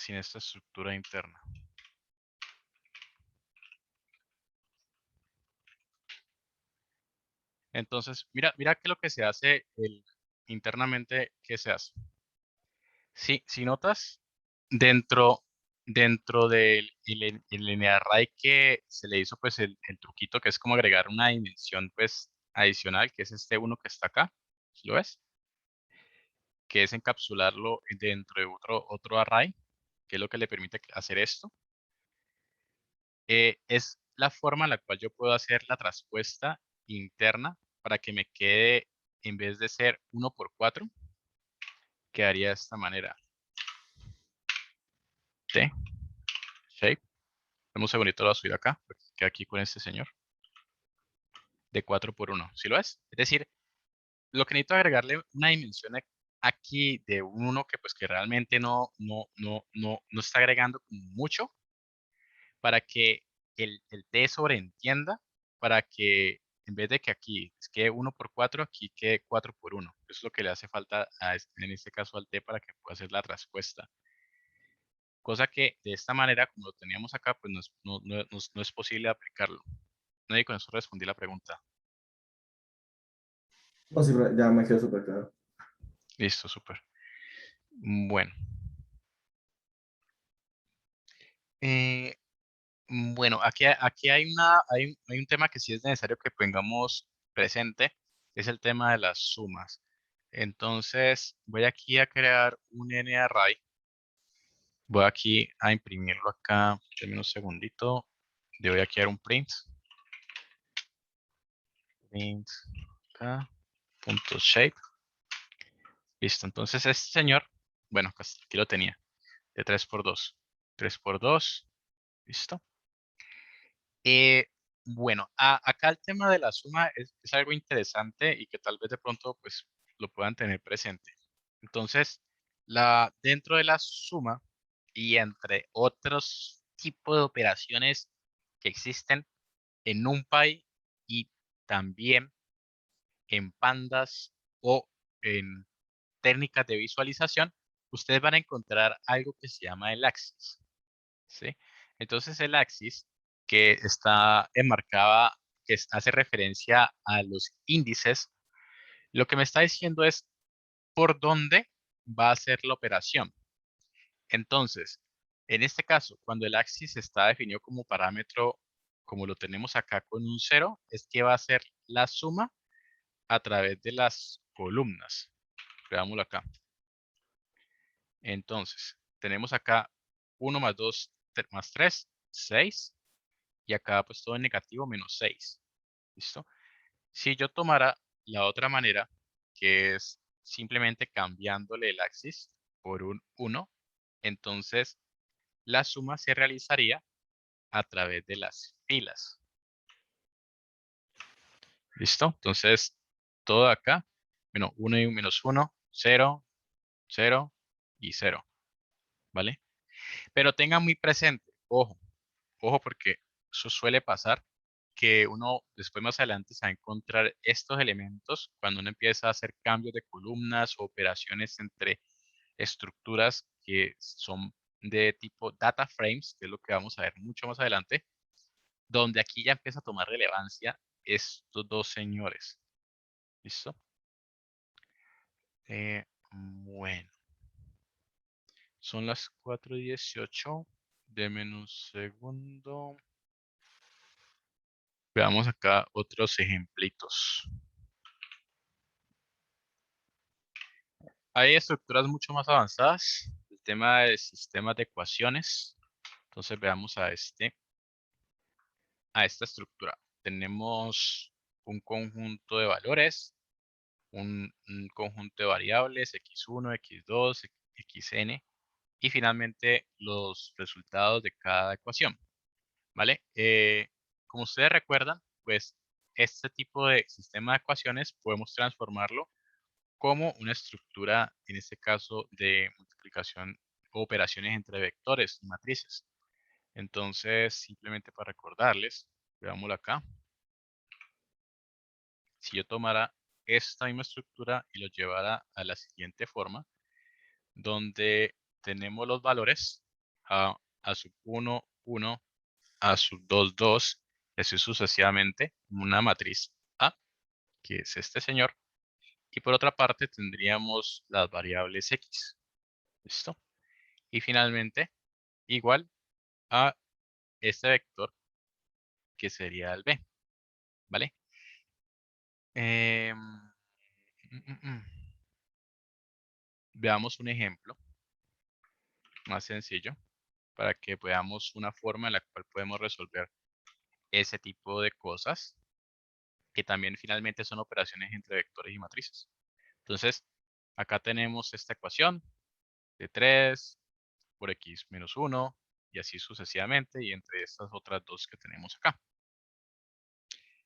esta estructura interna. Entonces, mira que lo que se hace internamente, ¿qué se hace? Si notas, dentro del el array que se le hizo pues el truquito que es como agregar una dimensión pues adicional, que es este uno que está acá, ¿sí lo ves? Que es encapsularlo dentro de otro array, que es lo que le permite hacer esto. Es la forma en la cual yo puedo hacer la traspuesta interna para que me quede, en vez de ser 1 por 4, quedaría de esta manera. T, shape. Dame un segundito, lo voy a subir acá, porque queda aquí con este señor. De 4 por 1, ¿sí lo es? Es decir, lo que necesito es agregarle una dimensión aquí de un 1 que pues que realmente no está agregando mucho para que el T sobreentienda, para que en vez de que aquí quede 1 por 4, aquí quede 4 por 1. Eso es lo que le hace falta en este caso al T para que pueda hacer la respuesta. Cosa que de esta manera, como lo teníamos acá, pues no es posible aplicarlo. No, y con eso respondí la pregunta. No, sí, profe, ya me quedó súper claro. Listo, súper. Bueno. Eh, bueno, aquí hay un tema que sí es necesario que tengamos presente, es el tema de las sumas. Entonces, voy aquí a crear un NArray. Voy aquí a imprimirlo acá. Denme un segundito. Le voy a crear un print. Print acá. Punto shape. Listo. Entonces, este señor, bueno, aquí lo tenía. De 3 por 2. 3 por 2. Listo. Bueno, acá el tema de la suma es algo interesante y que tal vez de pronto pues lo puedan tener presente. Entonces, dentro de la suma y entre otros tipos de operaciones que existen en NumPy y también en pandas o en técnicas de visualización, ustedes van a encontrar algo que se llama el axis, ¿sí? Entonces el axis que está enmarcada, que hace referencia a los índices, lo que me está diciendo es por dónde va a ser la operación. Entonces, en este caso, cuando el axis está definido como parámetro, como lo tenemos acá con un 0, es que va a ser la suma a través de las columnas. Veámoslo acá. Entonces, tenemos acá 1 más 2 más 3, 6. Y acá pues todo en negativo, menos 6. ¿Listo? Si yo tomara la otra manera, que es simplemente cambiándole el axis por un 1, entonces la suma se realizaría a través de las filas. ¿Listo? Entonces, todo acá, bueno, 1 y menos 1, 0, 0 y 0. ¿Vale? Pero tengan muy presente, ojo, ojo porque eso suele pasar, que uno después más adelante se va a encontrar estos elementos cuando uno empieza a hacer cambios de columnas o operaciones entre estructuras que son de tipo data frames, que es lo que vamos a ver mucho más adelante, donde aquí ya empieza a tomar relevancia estos dos señores. ¿Listo? Bueno, son las 4:18. Deme un segundo. Veamos acá otros ejemplitos. Hay estructuras mucho más avanzadas. El tema de sistemas de ecuaciones. Entonces veamos a esta estructura. Tenemos un conjunto de valores, un conjunto de variables, x1, x2, xn, y finalmente los resultados de cada ecuación. ¿Vale? Como ustedes recuerdan, pues este tipo de sistema de ecuaciones podemos transformarlo como una estructura, en este caso, de multiplicación o operaciones entre vectores y matrices. Entonces, simplemente para recordarles, veámoslo acá. Si yo tomara esta misma estructura y lo llevara a la siguiente forma, donde tenemos los valores a sub 1, 1, a sub 2, 2, así sucesivamente, una matriz A, que es este señor, y por otra parte tendríamos las variables X. ¿Listo? Y finalmente, igual a este vector que sería el B. ¿Vale? Veamos un ejemplo más sencillo para que veamos una forma en la cual podemos resolver ese tipo de cosas que también finalmente son operaciones entre vectores y matrices. Entonces, acá tenemos esta ecuación de 3 por x menos 1 y así sucesivamente, y entre estas otras dos que tenemos acá.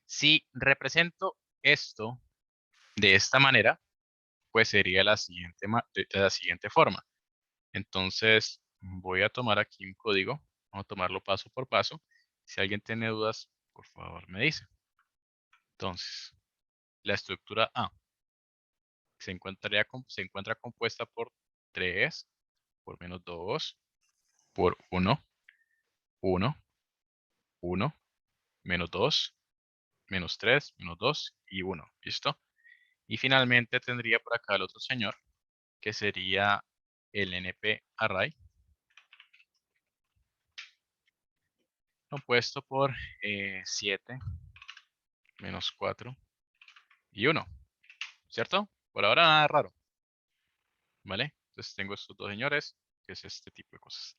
Si represento esto de esta manera, pues sería de la siguiente forma. Entonces, voy a tomar aquí un código, vamos a tomarlo paso por paso. Si alguien tiene dudas, por favor me dice. Entonces, la estructura A se encuentra compuesta por 3, por menos 2, por 1, 1, 1, menos 2, menos 3, menos 2 y 1. ¿Listo? Y finalmente tendría por acá el otro señor, que sería el NP array, compuesto por 7, menos 4 y 1. ¿Cierto? Por ahora nada raro. ¿Vale? Entonces tengo estos dos señores, que es este tipo de cosas.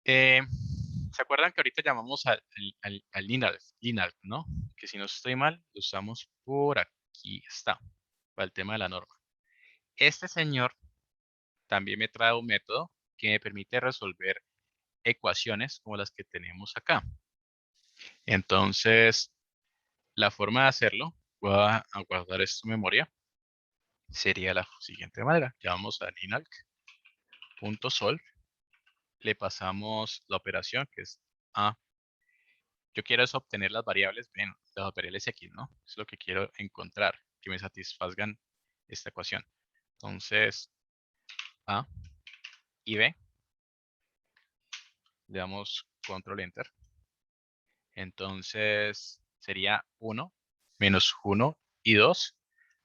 ¿Se acuerdan que ahorita llamamos al linear, ¿no? Que si no estoy mal, lo usamos por aquí está, para el tema de la norma. Este señor también me trae un método que me permite resolver ecuaciones como las que tenemos acá. Entonces, la forma de hacerlo, voy a guardar esto en memoria. Sería la siguiente manera. Llamamos a linalc.solve. Le pasamos la operación que es A. Yo quiero es obtener las variables, bien, las variables X, ¿no? Es lo que quiero encontrar, que me satisfagan esta ecuación. Entonces, A y B. Le damos control enter. Entonces, sería 1, menos 1 y 2.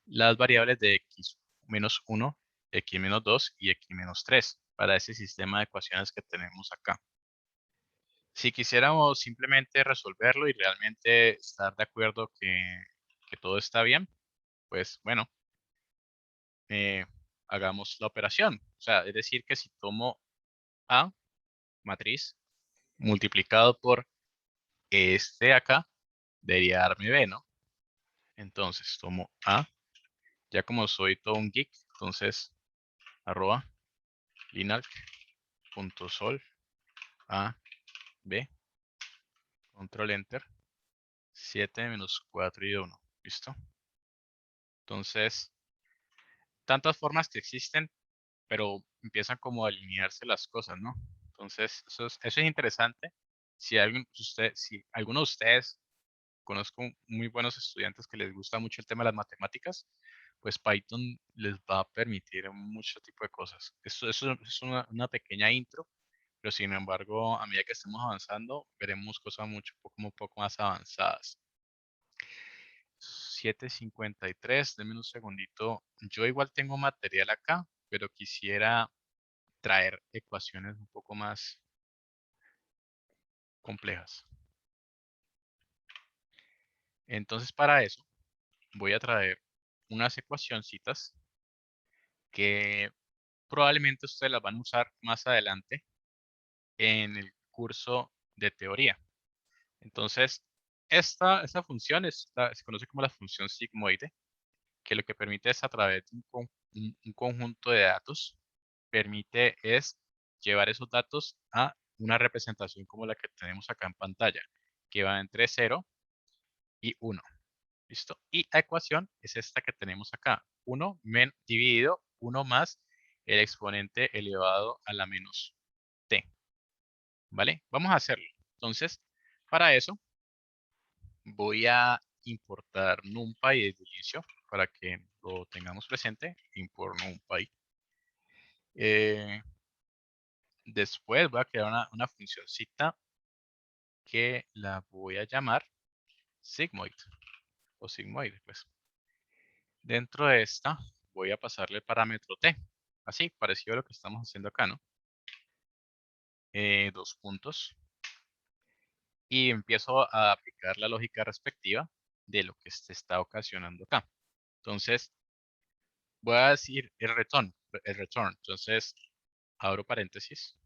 Las variables de X menos 1, X menos 2 y X menos 3 para ese sistema de ecuaciones que tenemos acá. Si quisiéramos simplemente resolverlo y realmente estar de acuerdo que todo está bien, pues bueno, hagamos la operación. O sea, es decir que si tomo A, matriz, multiplicado por este acá, debería darme B, ¿no? Entonces tomo A, ya como soy todo un geek, entonces arroba linalc.sol A, B, control enter, 7 menos 4 y 1, ¿listo? Entonces, tantas formas que existen, pero empiezan como a alinearse las cosas, ¿no? Entonces, eso es interesante. Si alguno de ustedes, conozco muy buenos estudiantes que les gusta mucho el tema de las matemáticas, pues Python les va a permitir mucho tipo de cosas. Eso es una pequeña intro, pero sin embargo, a medida que estemos avanzando, veremos cosas un poco más avanzadas. 7:53, denme un segundito. Yo igual tengo material acá, pero quisiera traer ecuaciones un poco más complejas. Entonces, para eso, voy a traer unas ecuacioncitas que probablemente ustedes las van a usar más adelante en el curso de teoría. Entonces, esta función se conoce como la función sigmoide, que lo que permite es a través de un conjunto de datos, permite es llevar esos datos a una representación como la que tenemos acá en pantalla, que va entre 0 y 1. ¿Listo? Y la ecuación es esta que tenemos acá. 1 dividido 1 más el exponente elevado a la menos t. ¿Vale? Vamos a hacerlo. Entonces, para eso, voy a importar NumPy desde el inicio para que lo tengamos presente. Import NumPy. Después voy a crear una funcioncita que la voy a llamar sigmoid o sigmoide, pues. Dentro de esta voy a pasarle el parámetro t, así, parecido a lo que estamos haciendo acá, ¿no? 2 puntos. Y empiezo a aplicar la lógica respectiva de lo que se está ocasionando acá. Entonces, voy a decir el return. Entonces, abro paréntesis.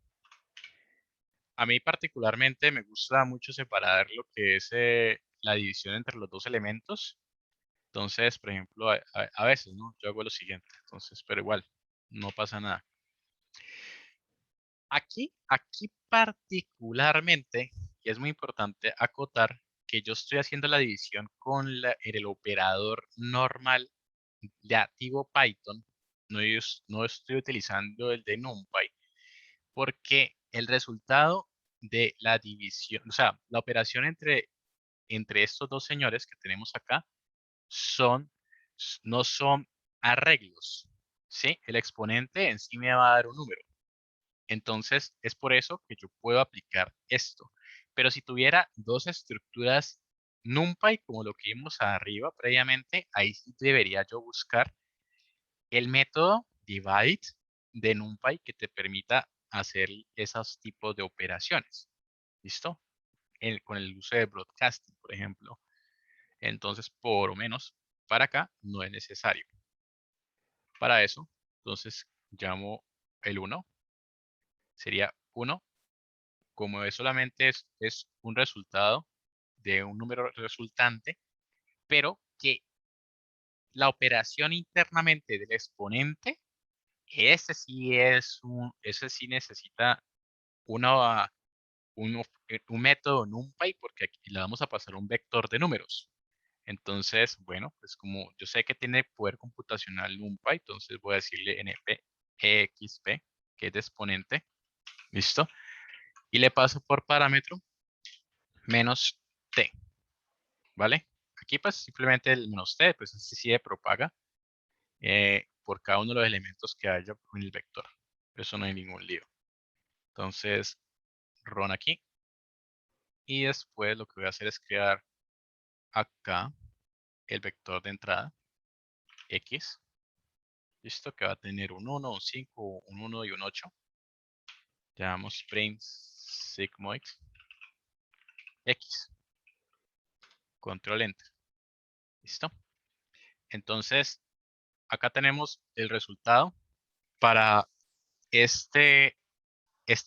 A mí particularmente me gusta mucho separar lo que es la división entre los dos elementos. Entonces, por ejemplo, a veces, ¿no? Yo hago lo siguiente. Entonces, pero igual, no pasa nada. Aquí particularmente, y es muy importante acotar que yo estoy haciendo la división con el operador normal de activo Python. No estoy utilizando el de NumPy, porque el resultado de la división, o sea, la operación entre estos dos señores que tenemos acá, no son arreglos, ¿sí? El exponente en sí me va a dar un número. Entonces, es por eso que yo puedo aplicar esto. Pero si tuviera dos estructuras NumPy, como lo que vimos arriba previamente, ahí sí debería yo buscar el método divide de NumPy que te permita hacer esos tipos de operaciones. ¿Listo? Con el uso de broadcasting, por ejemplo. Entonces, por lo menos, para acá no es necesario. Para eso, entonces, llamo el 1. Sería 1. Como es solamente es un resultado de un número resultante, pero que la operación internamente del exponente, ese sí necesita una, un método NumPy, porque aquí le vamos a pasar un vector de números. Entonces, bueno, pues como yo sé que tiene poder computacional NumPy, entonces voy a decirle np-exp, que es de exponente, ¿listo? Y le paso por parámetro menos t, ¿vale? Aquí pues simplemente el menos t, pues así sí propaga por cada uno de los elementos que haya en el vector. Eso no hay ningún lío. Entonces, run aquí. Y después lo que voy a hacer es crear acá el vector de entrada, x. Listo, que va a tener un 1, un 5, un 1 y un 8. Llamamos print sigmoid x. Control enter. Listo. Entonces, acá tenemos el resultado para este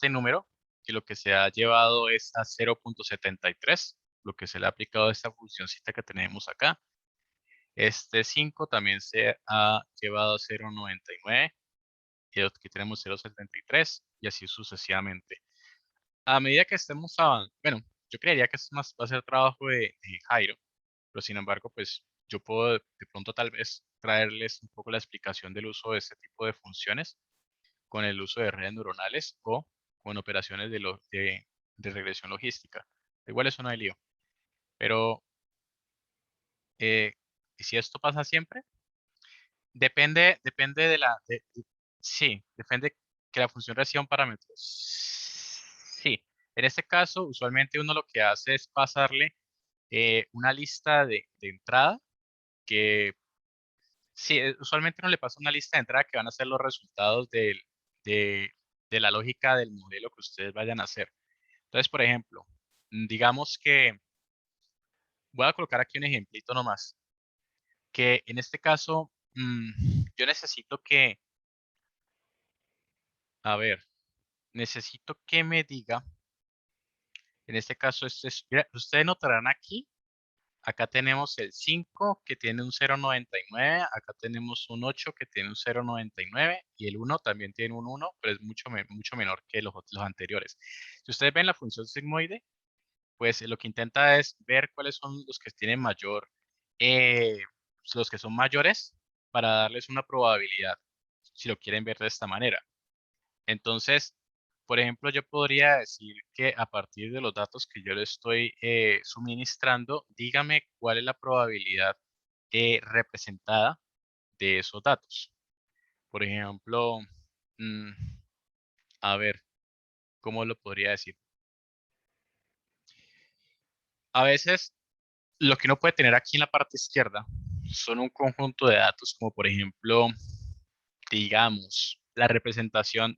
número, que lo que se ha llevado es a 0.73, lo que se le ha aplicado a esta funcióncita que tenemos acá. Este 5 también se ha llevado a 0.99 y aquí tenemos 0.73 y así sucesivamente. A medida que estemos bueno, yo creería que esto más va a ser trabajo de Jairo, pero sin embargo, pues yo puedo de pronto tal vez traerles un poco la explicación del uso de este tipo de funciones con el uso de redes neuronales o con operaciones de regresión logística. Igual eso no hay lío. Pero si esto pasa siempre, depende sí, depende que la función reciba un parámetro. Sí, en este caso, usualmente uno lo que hace es pasarle una lista de entrada que, sí, usualmente uno le pasa una lista de entrada que van a ser los resultados de, de la lógica del modelo que ustedes vayan a hacer. Entonces, por ejemplo, digamos que voy a colocar aquí un ejemplito nomás, que en este caso yo necesito a ver, necesito que me diga, en este caso, mira, ustedes notarán aquí, acá tenemos el 5 que tiene un 0.99, acá tenemos un 8 que tiene un 0.99 y el 1 también tiene un 1, pero es mucho menor que los anteriores. Si ustedes ven la función sigmoide, pues lo que intenta es ver cuáles son los que tienen mayor, eh, los que son mayores para darles una probabilidad, si lo quieren ver de esta manera. Entonces, por ejemplo, yo podría decir que a partir de los datos que yo le estoy suministrando, dígame cuál es la probabilidad representada de esos datos. Por ejemplo, mm, a ver, ¿cómo lo podría decir? A veces lo que uno puede tener aquí en la parte izquierda son un conjunto de datos, como por ejemplo, digamos, la representación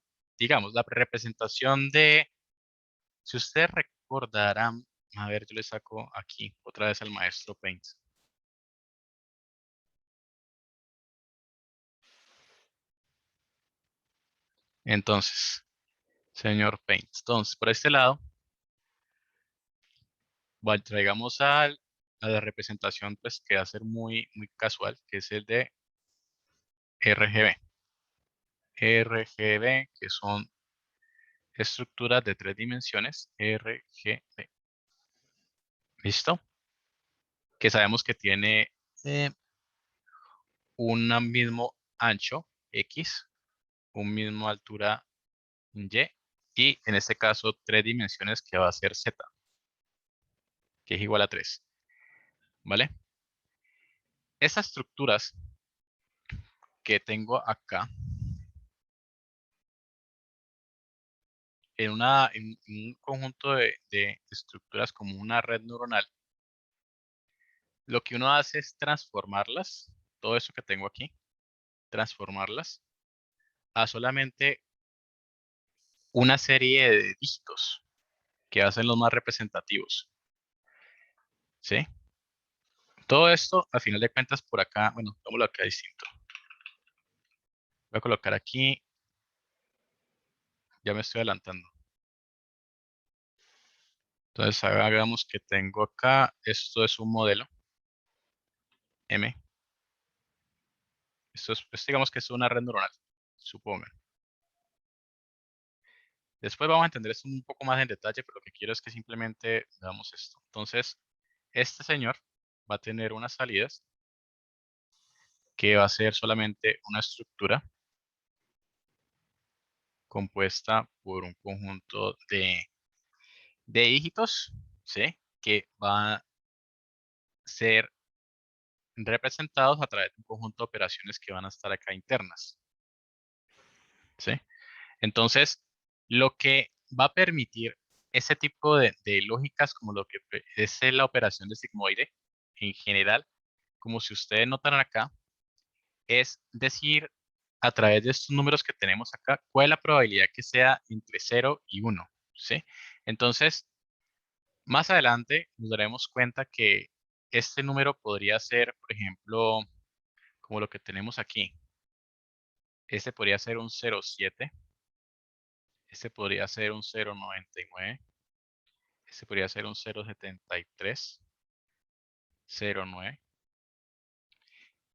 de, si ustedes recordarán, a ver, yo le saco aquí otra vez al maestro Paint. Entonces, señor Paint, entonces, por este lado, traigamos a la representación, pues, que va a ser muy casual, que es el de RGB. RGB, que son estructuras de 3 dimensiones, RGB. ¿Listo? Que sabemos que tiene un mismo ancho X, un mismo altura Y, y en este caso 3 dimensiones que va a ser Z, que es igual a 3. ¿Vale? Estas estructuras que tengo acá, en un conjunto de estructuras como una red neuronal, lo que uno hace es transformarlas, todo eso que tengo aquí, transformarlas a solamente una serie de dígitos que hacen los más representativos. ¿Sí? Todo esto, a final de cuentas, por acá, bueno, tomémoslo acá distinto. Voy a colocar aquí, ya me estoy adelantando. Entonces, hagamos que tengo acá, esto es un modelo M. Esto es, pues, digamos que es una red neuronal, supongan. Después vamos a entender esto un poco más en detalle, pero lo que quiero es que simplemente veamos esto. Entonces, este señor va a tener unas salidas que va a ser solamente una estructura compuesta por un conjunto de dígitos, ¿sí? Que va a ser representados a través de un conjunto de operaciones que van a estar acá internas, ¿sí? Entonces, lo que va a permitir ese tipo de lógicas como lo que es la operación de sigmoide en general, como si ustedes notaran acá, es decir, a través de estos números que tenemos acá, cuál es la probabilidad que sea entre 0 y 1, ¿sí? Entonces, más adelante nos daremos cuenta que este número podría ser, por ejemplo, como lo que tenemos aquí. Este podría ser un 0,7. Este podría ser un 0,99. Este podría ser un 0,73. 0,9.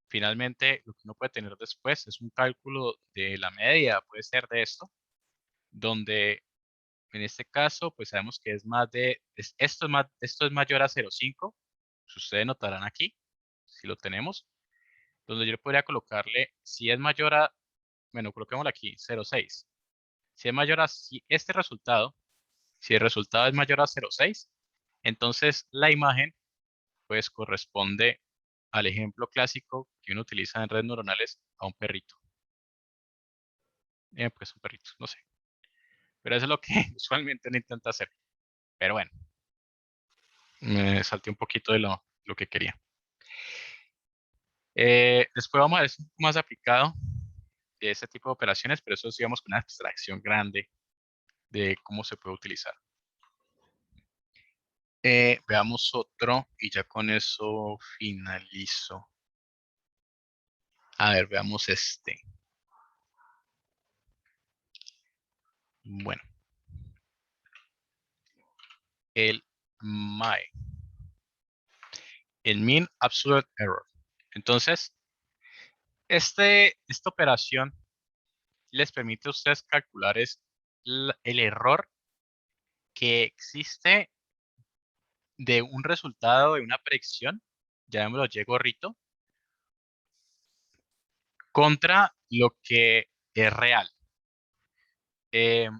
Finalmente, lo que uno puede tener después es un cálculo de la media, puede ser de esto, donde en este caso, pues sabemos que es más de, esto es mayor a 0,5. Si ustedes notarán aquí, si lo tenemos, donde yo podría colocarle, si es mayor a, bueno, coloquémoslo aquí, 0,6. Si es mayor a, si este resultado, si el resultado es mayor a 0,6, entonces la imagen pues corresponde al ejemplo clásico que uno utiliza en redes neuronales a un perrito. Pues un perrito, no sé. Pero eso es lo que usualmente uno intenta hacer. Pero bueno, me salté un poquito de lo que quería. Después vamos a ver un poco más aplicado de ese tipo de operaciones, pero eso es, digamos, con una abstracción grande de cómo se puede utilizar. Veamos otro y ya con eso finalizo. A ver, veamos este. Bueno, el MAE, el Mean Absolute Error. Entonces, esta operación les permite a ustedes calcular el error que existe de un resultado de una predicción, llamémoslo Y gorrito, contra lo que es real. Eh,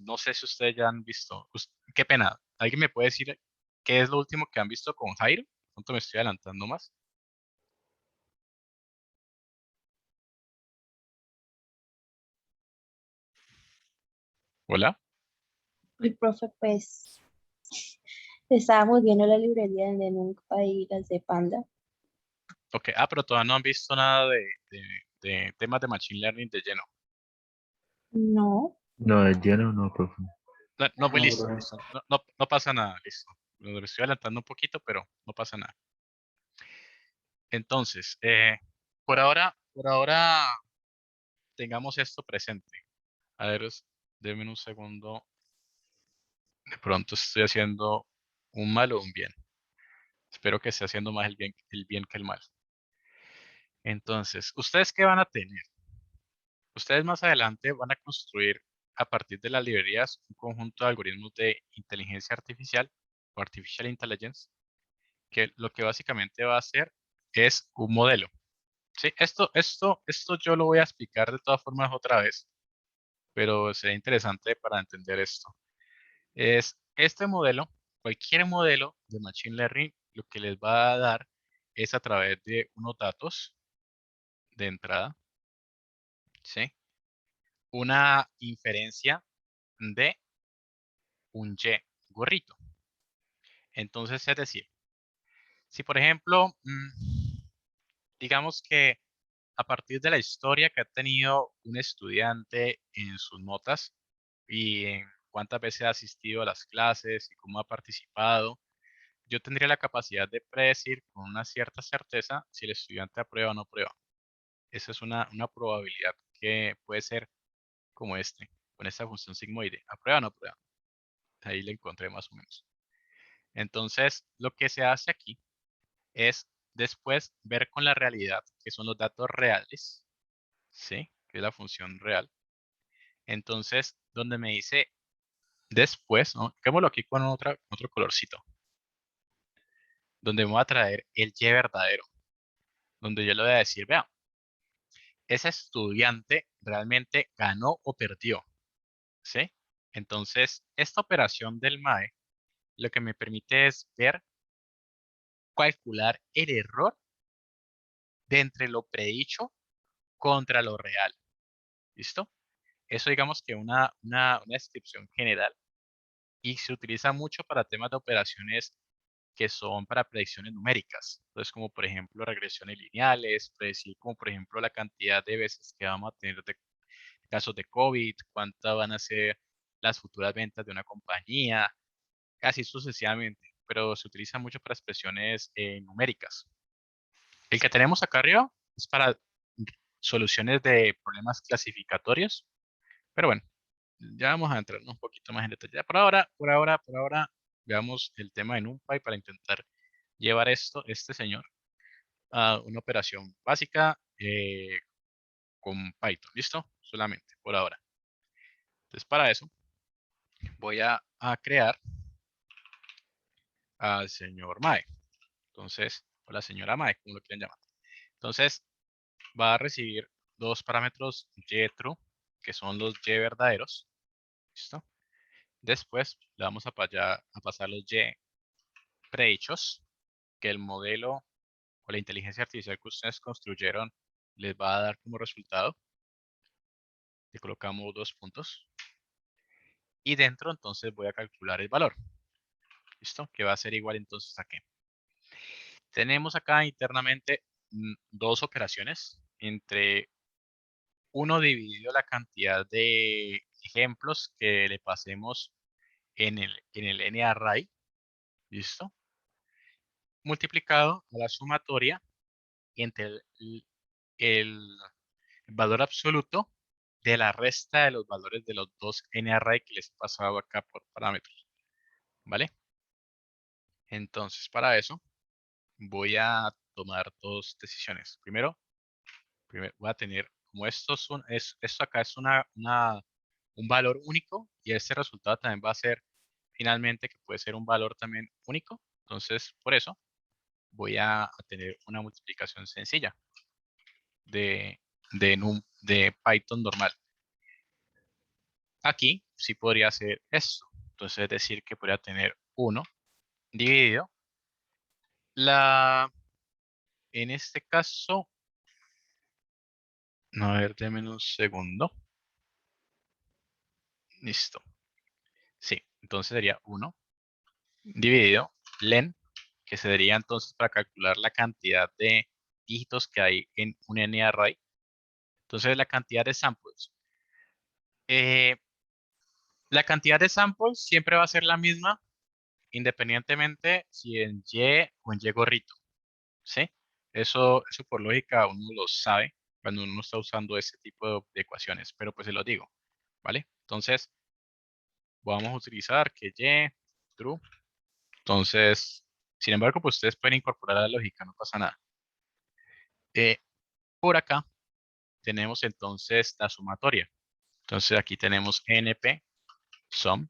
no sé si ustedes ya han visto. Qué pena. ¿Alguien me puede decir qué es lo último que han visto con Jairo? ¿Cuánto me estoy adelantando más? Hola. El profe, pues, estábamos viendo la librería de Nunca y las de Panda. Ok. Ah, pero todavía no han visto nada de temas de Machine Learning de lleno. No, No, de lleno no, profe. No, no, pues No, listo, profe. listo. No, no, no pasa nada, listo. Me estoy adelantando un poquito, pero no pasa nada. Entonces, por ahora tengamos esto presente. A ver, denme un segundo. De pronto estoy haciendo un mal o un bien. Espero que esté haciendo más el bien que el mal. Entonces, ¿ustedes qué van a tener? Ustedes más adelante van a construir a partir de las librerías un conjunto de algoritmos de inteligencia artificial o artificial intelligence, que lo que básicamente va a hacer es un modelo. Sí, esto yo lo voy a explicar de todas formas otra vez, pero sería interesante para entender esto. Es este modelo, cualquier modelo de Machine Learning, lo que les va a dar es a través de unos datos de entrada, ¿sí? Una inferencia de un Y gorrito. Entonces, es decir, si por ejemplo, digamos que a partir de la historia que ha tenido un estudiante en sus notas y en cuántas veces ha asistido a las clases y cómo ha participado, yo tendría la capacidad de predecir con una cierta certeza si el estudiante aprueba o no aprueba. Esa es una probabilidad que puede ser como con esta función sigmoide. ¿Aprueba o no aprueba? Ahí le encontré más o menos. Entonces, lo que se hace aquí es después ver con la realidad, que son los datos reales, ¿sí? Que es la función real. Entonces, donde me dice después, ¿no? Quémoslo aquí con otro colorcito. donde me voy a traer el Y verdadero, donde yo le voy a decir, vea, ese estudiante realmente ganó o perdió, ¿sí? Entonces, esta operación del MAE lo que me permite es ver, calcular el error de entre lo predicho contra lo real. ¿Listo? Eso digamos que una descripción general y se utiliza mucho para temas de operaciones que son para predicciones numéricas. Entonces, como por ejemplo regresiones lineales, predecir como por ejemplo la cantidad de veces que vamos a tener de casos de COVID, cuántas van a ser las futuras ventas de una compañía, así sucesivamente, pero se utiliza mucho para expresiones numéricas. El que tenemos acá arriba es para soluciones de problemas clasificatorios, pero bueno, ya vamos a entrar un poquito más en detalle. Por ahora, veamos el tema de NumPy para intentar llevar este señor, a una operación básica con Python. ¿Listo? Solamente por ahora. Entonces, para eso, voy a crear al señor Mae. Entonces, o la señora Mae, como lo quieran llamar. Entonces, va a recibir dos parámetros y true, que son los y verdaderos. ¿Listo? Después le vamos a pasar los y prehechos, que el modelo o la inteligencia artificial que ustedes construyeron les va a dar como resultado. Le colocamos 2 puntos. Y dentro entonces voy a calcular el valor. ¿Listo? Que va a ser igual entonces a qué. Tenemos acá internamente dos operaciones. Entre uno dividido la cantidad de ejemplos que le pasemos en el NArray. ¿Listo? Multiplicado a la sumatoria entre el valor absoluto de la resta de los valores de los dos NArray que les he pasado acá por parámetros. ¿Vale? Entonces, para eso voy a tomar dos decisiones. Primero voy a tener, como esto acá es un valor único y este resultado también va a ser finalmente que puede ser un valor también único. Entonces, por eso voy a tener una multiplicación sencilla de Python normal. Aquí sí podría hacer esto. Entonces, es decir, que podría tener 1 dividido en este caso, a ver, déme un segundo. Listo. Sí, entonces sería 1 dividido len, que sería entonces para calcular la cantidad de dígitos que hay en un NArray. Entonces, la cantidad de samples. La cantidad de samples siempre va a ser la misma, independientemente si en Y o en Y gorrito. ¿Sí? Eso por lógica uno lo sabe cuando uno está usando ese tipo de ecuaciones, pero pues se lo digo, ¿vale? Entonces, vamos a utilizar que Y, true. Entonces, sin embargo, pues ustedes pueden incorporar la lógica, no pasa nada. Por acá tenemos entonces la sumatoria. Entonces, aquí tenemos np sum.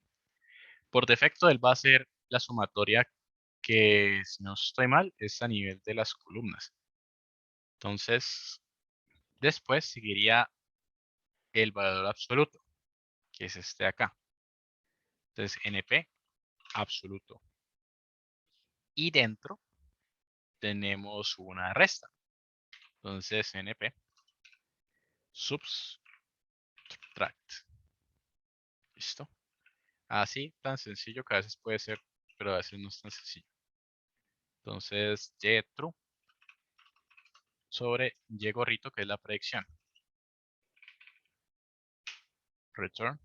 Por defecto, él va a ser la sumatoria que, si no estoy mal, es a nivel de las columnas. Entonces, después seguiría el valor absoluto, que es este de acá. Entonces, np absoluto. Y dentro tenemos una resta. Entonces, np subtract. ¿Listo? Así, tan sencillo que a veces puede ser, pero a veces no es tan sencillo. Entonces, y true sobre y gorrito, que es la predicción. Return.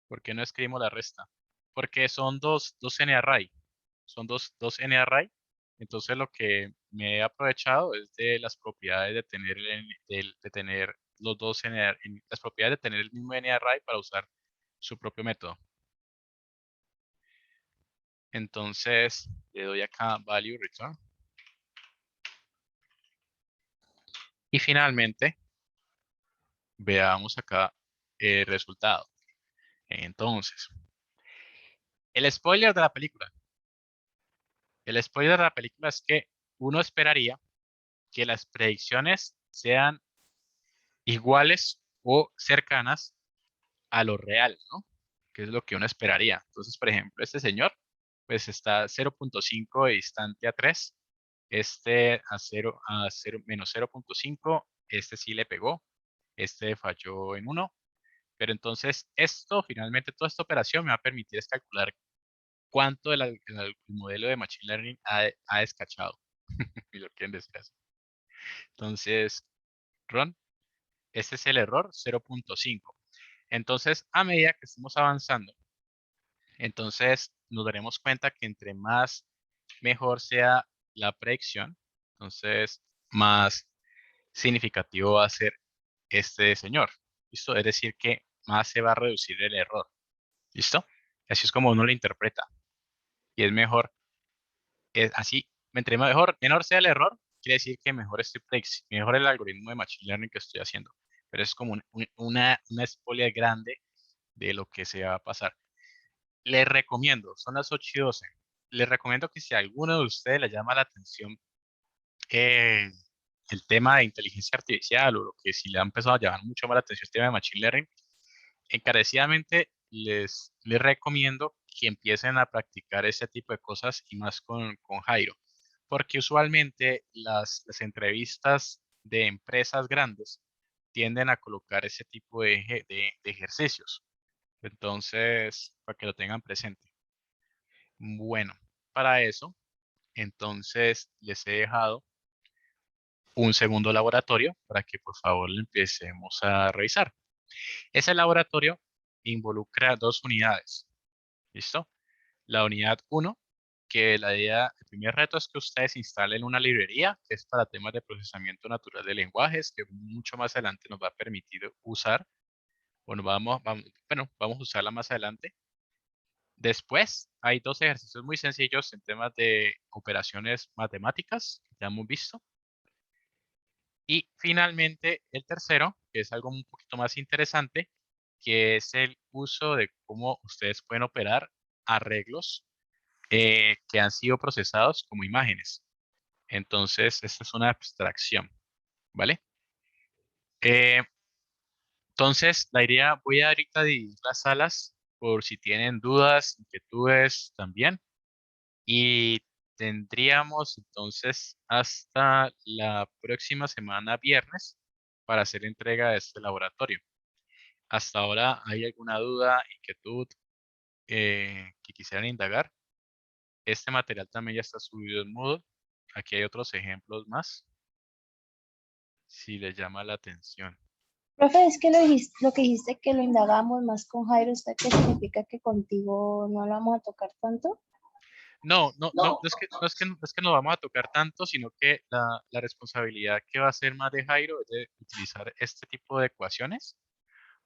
¿Por qué no escribimos la resta? Porque son dos NArray. Son dos NArray. Entonces lo que me he aprovechado es de las propiedades de tener los dos NArray, las propiedades de tener el mismo NArray para usar su propio método. Entonces le doy acá value return. Y finalmente veamos acá el resultado. Entonces, el spoiler de la película. El spoiler de la película es que uno esperaría que las predicciones sean iguales o cercanas a lo real, ¿no? Que es lo que uno esperaría. Entonces, por ejemplo, este señor, pues está 0.5 de distante a 3, este a 0, a 0, menos 0.5, este sí le pegó, este falló en 1, pero entonces esto, finalmente, toda esta operación me va a permitir es calcular cuánto el modelo de Machine Learning ha descachado, y lo quieren decir así. Entonces, Ron, este es el error 0.5. Entonces, a medida que estemos avanzando, entonces nos daremos cuenta que entre más mejor sea la predicción, entonces más significativo va a ser este señor. ¿Listo? Es decir, que más se va a reducir el error. ¿Listo? Así es como uno lo interpreta. Y es mejor, es así, entre menor sea el error, quiere decir que mejor mejor el algoritmo de Machine Learning que estoy haciendo. Pero es como una spoiler grande de lo que se va a pasar. Les recomiendo, son las 8:12. Les recomiendo que si a alguno de ustedes le llama la atención eh, el tema de inteligencia artificial o lo que si le ha empezado a llamar mucho más la atención el tema de Machine Learning, encarecidamente les recomiendo que empiecen a practicar ese tipo de cosas y más con Jairo, porque usualmente las entrevistas de empresas grandes tienden a colocar ese tipo de ejercicios. Entonces, para que lo tengan presente. Bueno, para eso, entonces les he dejado un segundo laboratorio para que por favor lo empecemos a revisar. Ese laboratorio involucra dos unidades. ¿Listo? La unidad 1, que el primer reto es que ustedes instalen una librería que es para temas de procesamiento natural de lenguajes, que mucho más adelante nos va a permitir usar. Bueno, vamos a usarla más adelante. Después, hay dos ejercicios muy sencillos en temas de operaciones matemáticas, que ya hemos visto. Y finalmente, el tercero, que es algo un poquito más interesante, que es el uso de cómo ustedes pueden operar arreglos que han sido procesados como imágenes. Entonces, esta es una abstracción, ¿vale? Eh, entonces, la idea, voy a ahorita dividir las salas por si tienen dudas, inquietudes también. Y tendríamos entonces hasta la próxima semana, viernes, para hacer entrega de este laboratorio. Hasta ahora, ¿hay alguna duda, inquietud que quisieran indagar? Este material también ya está subido en Moodle. Aquí hay otros ejemplos más, si les llama la atención. Profe, es que lo que dijiste que lo indagamos más con Jairo, ¿está qué significa que contigo no lo vamos a tocar tanto? No es que nos vamos a tocar tanto, sino que la responsabilidad que va a ser más de Jairo es de utilizar este tipo de ecuaciones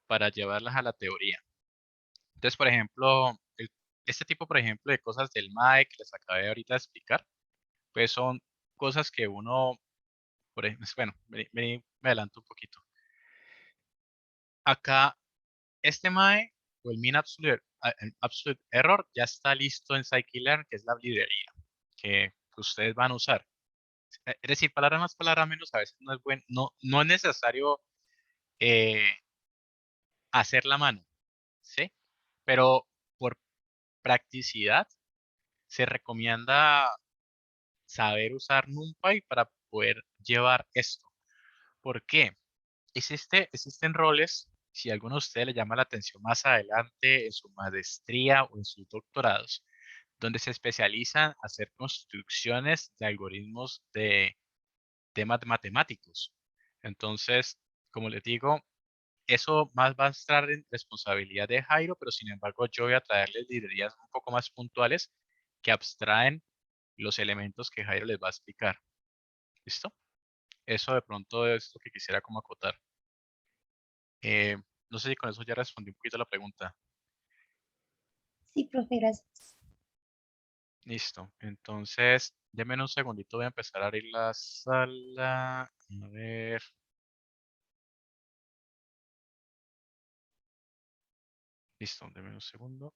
para llevarlas a la teoría. Entonces, por ejemplo, este tipo, por ejemplo, de cosas del MAE que les acabé ahorita de explicar, pues son cosas que uno, bueno, me adelanto un poquito. Acá, este MAE o el Absolute Error ya está listo en Scikit-Learn, que es la librería que ustedes van a usar. Es decir, palabras más, palabras menos, a veces no es no es necesario eh, hacer la mano, ¿sí? Pero por practicidad se recomienda saber usar NumPy para poder llevar esto. ¿Por qué? Existen roles, si a alguno de ustedes le llama la atención más adelante en su maestría o en sus doctorados, donde se especializan en hacer construcciones de algoritmos de temas matemáticos. Entonces, como les digo, eso más va a estar en responsabilidad de Jairo, pero sin embargo yo voy a traerles librerías un poco más puntuales que abstraen los elementos que Jairo les va a explicar. ¿Listo? Eso de pronto es lo que quisiera como acotar. Eh, no sé si con eso ya respondí un poquito a la pregunta. Sí, profe, gracias. Listo. Entonces, denme un segundito, voy a empezar a abrir la sala. A ver. Listo, denme un segundo.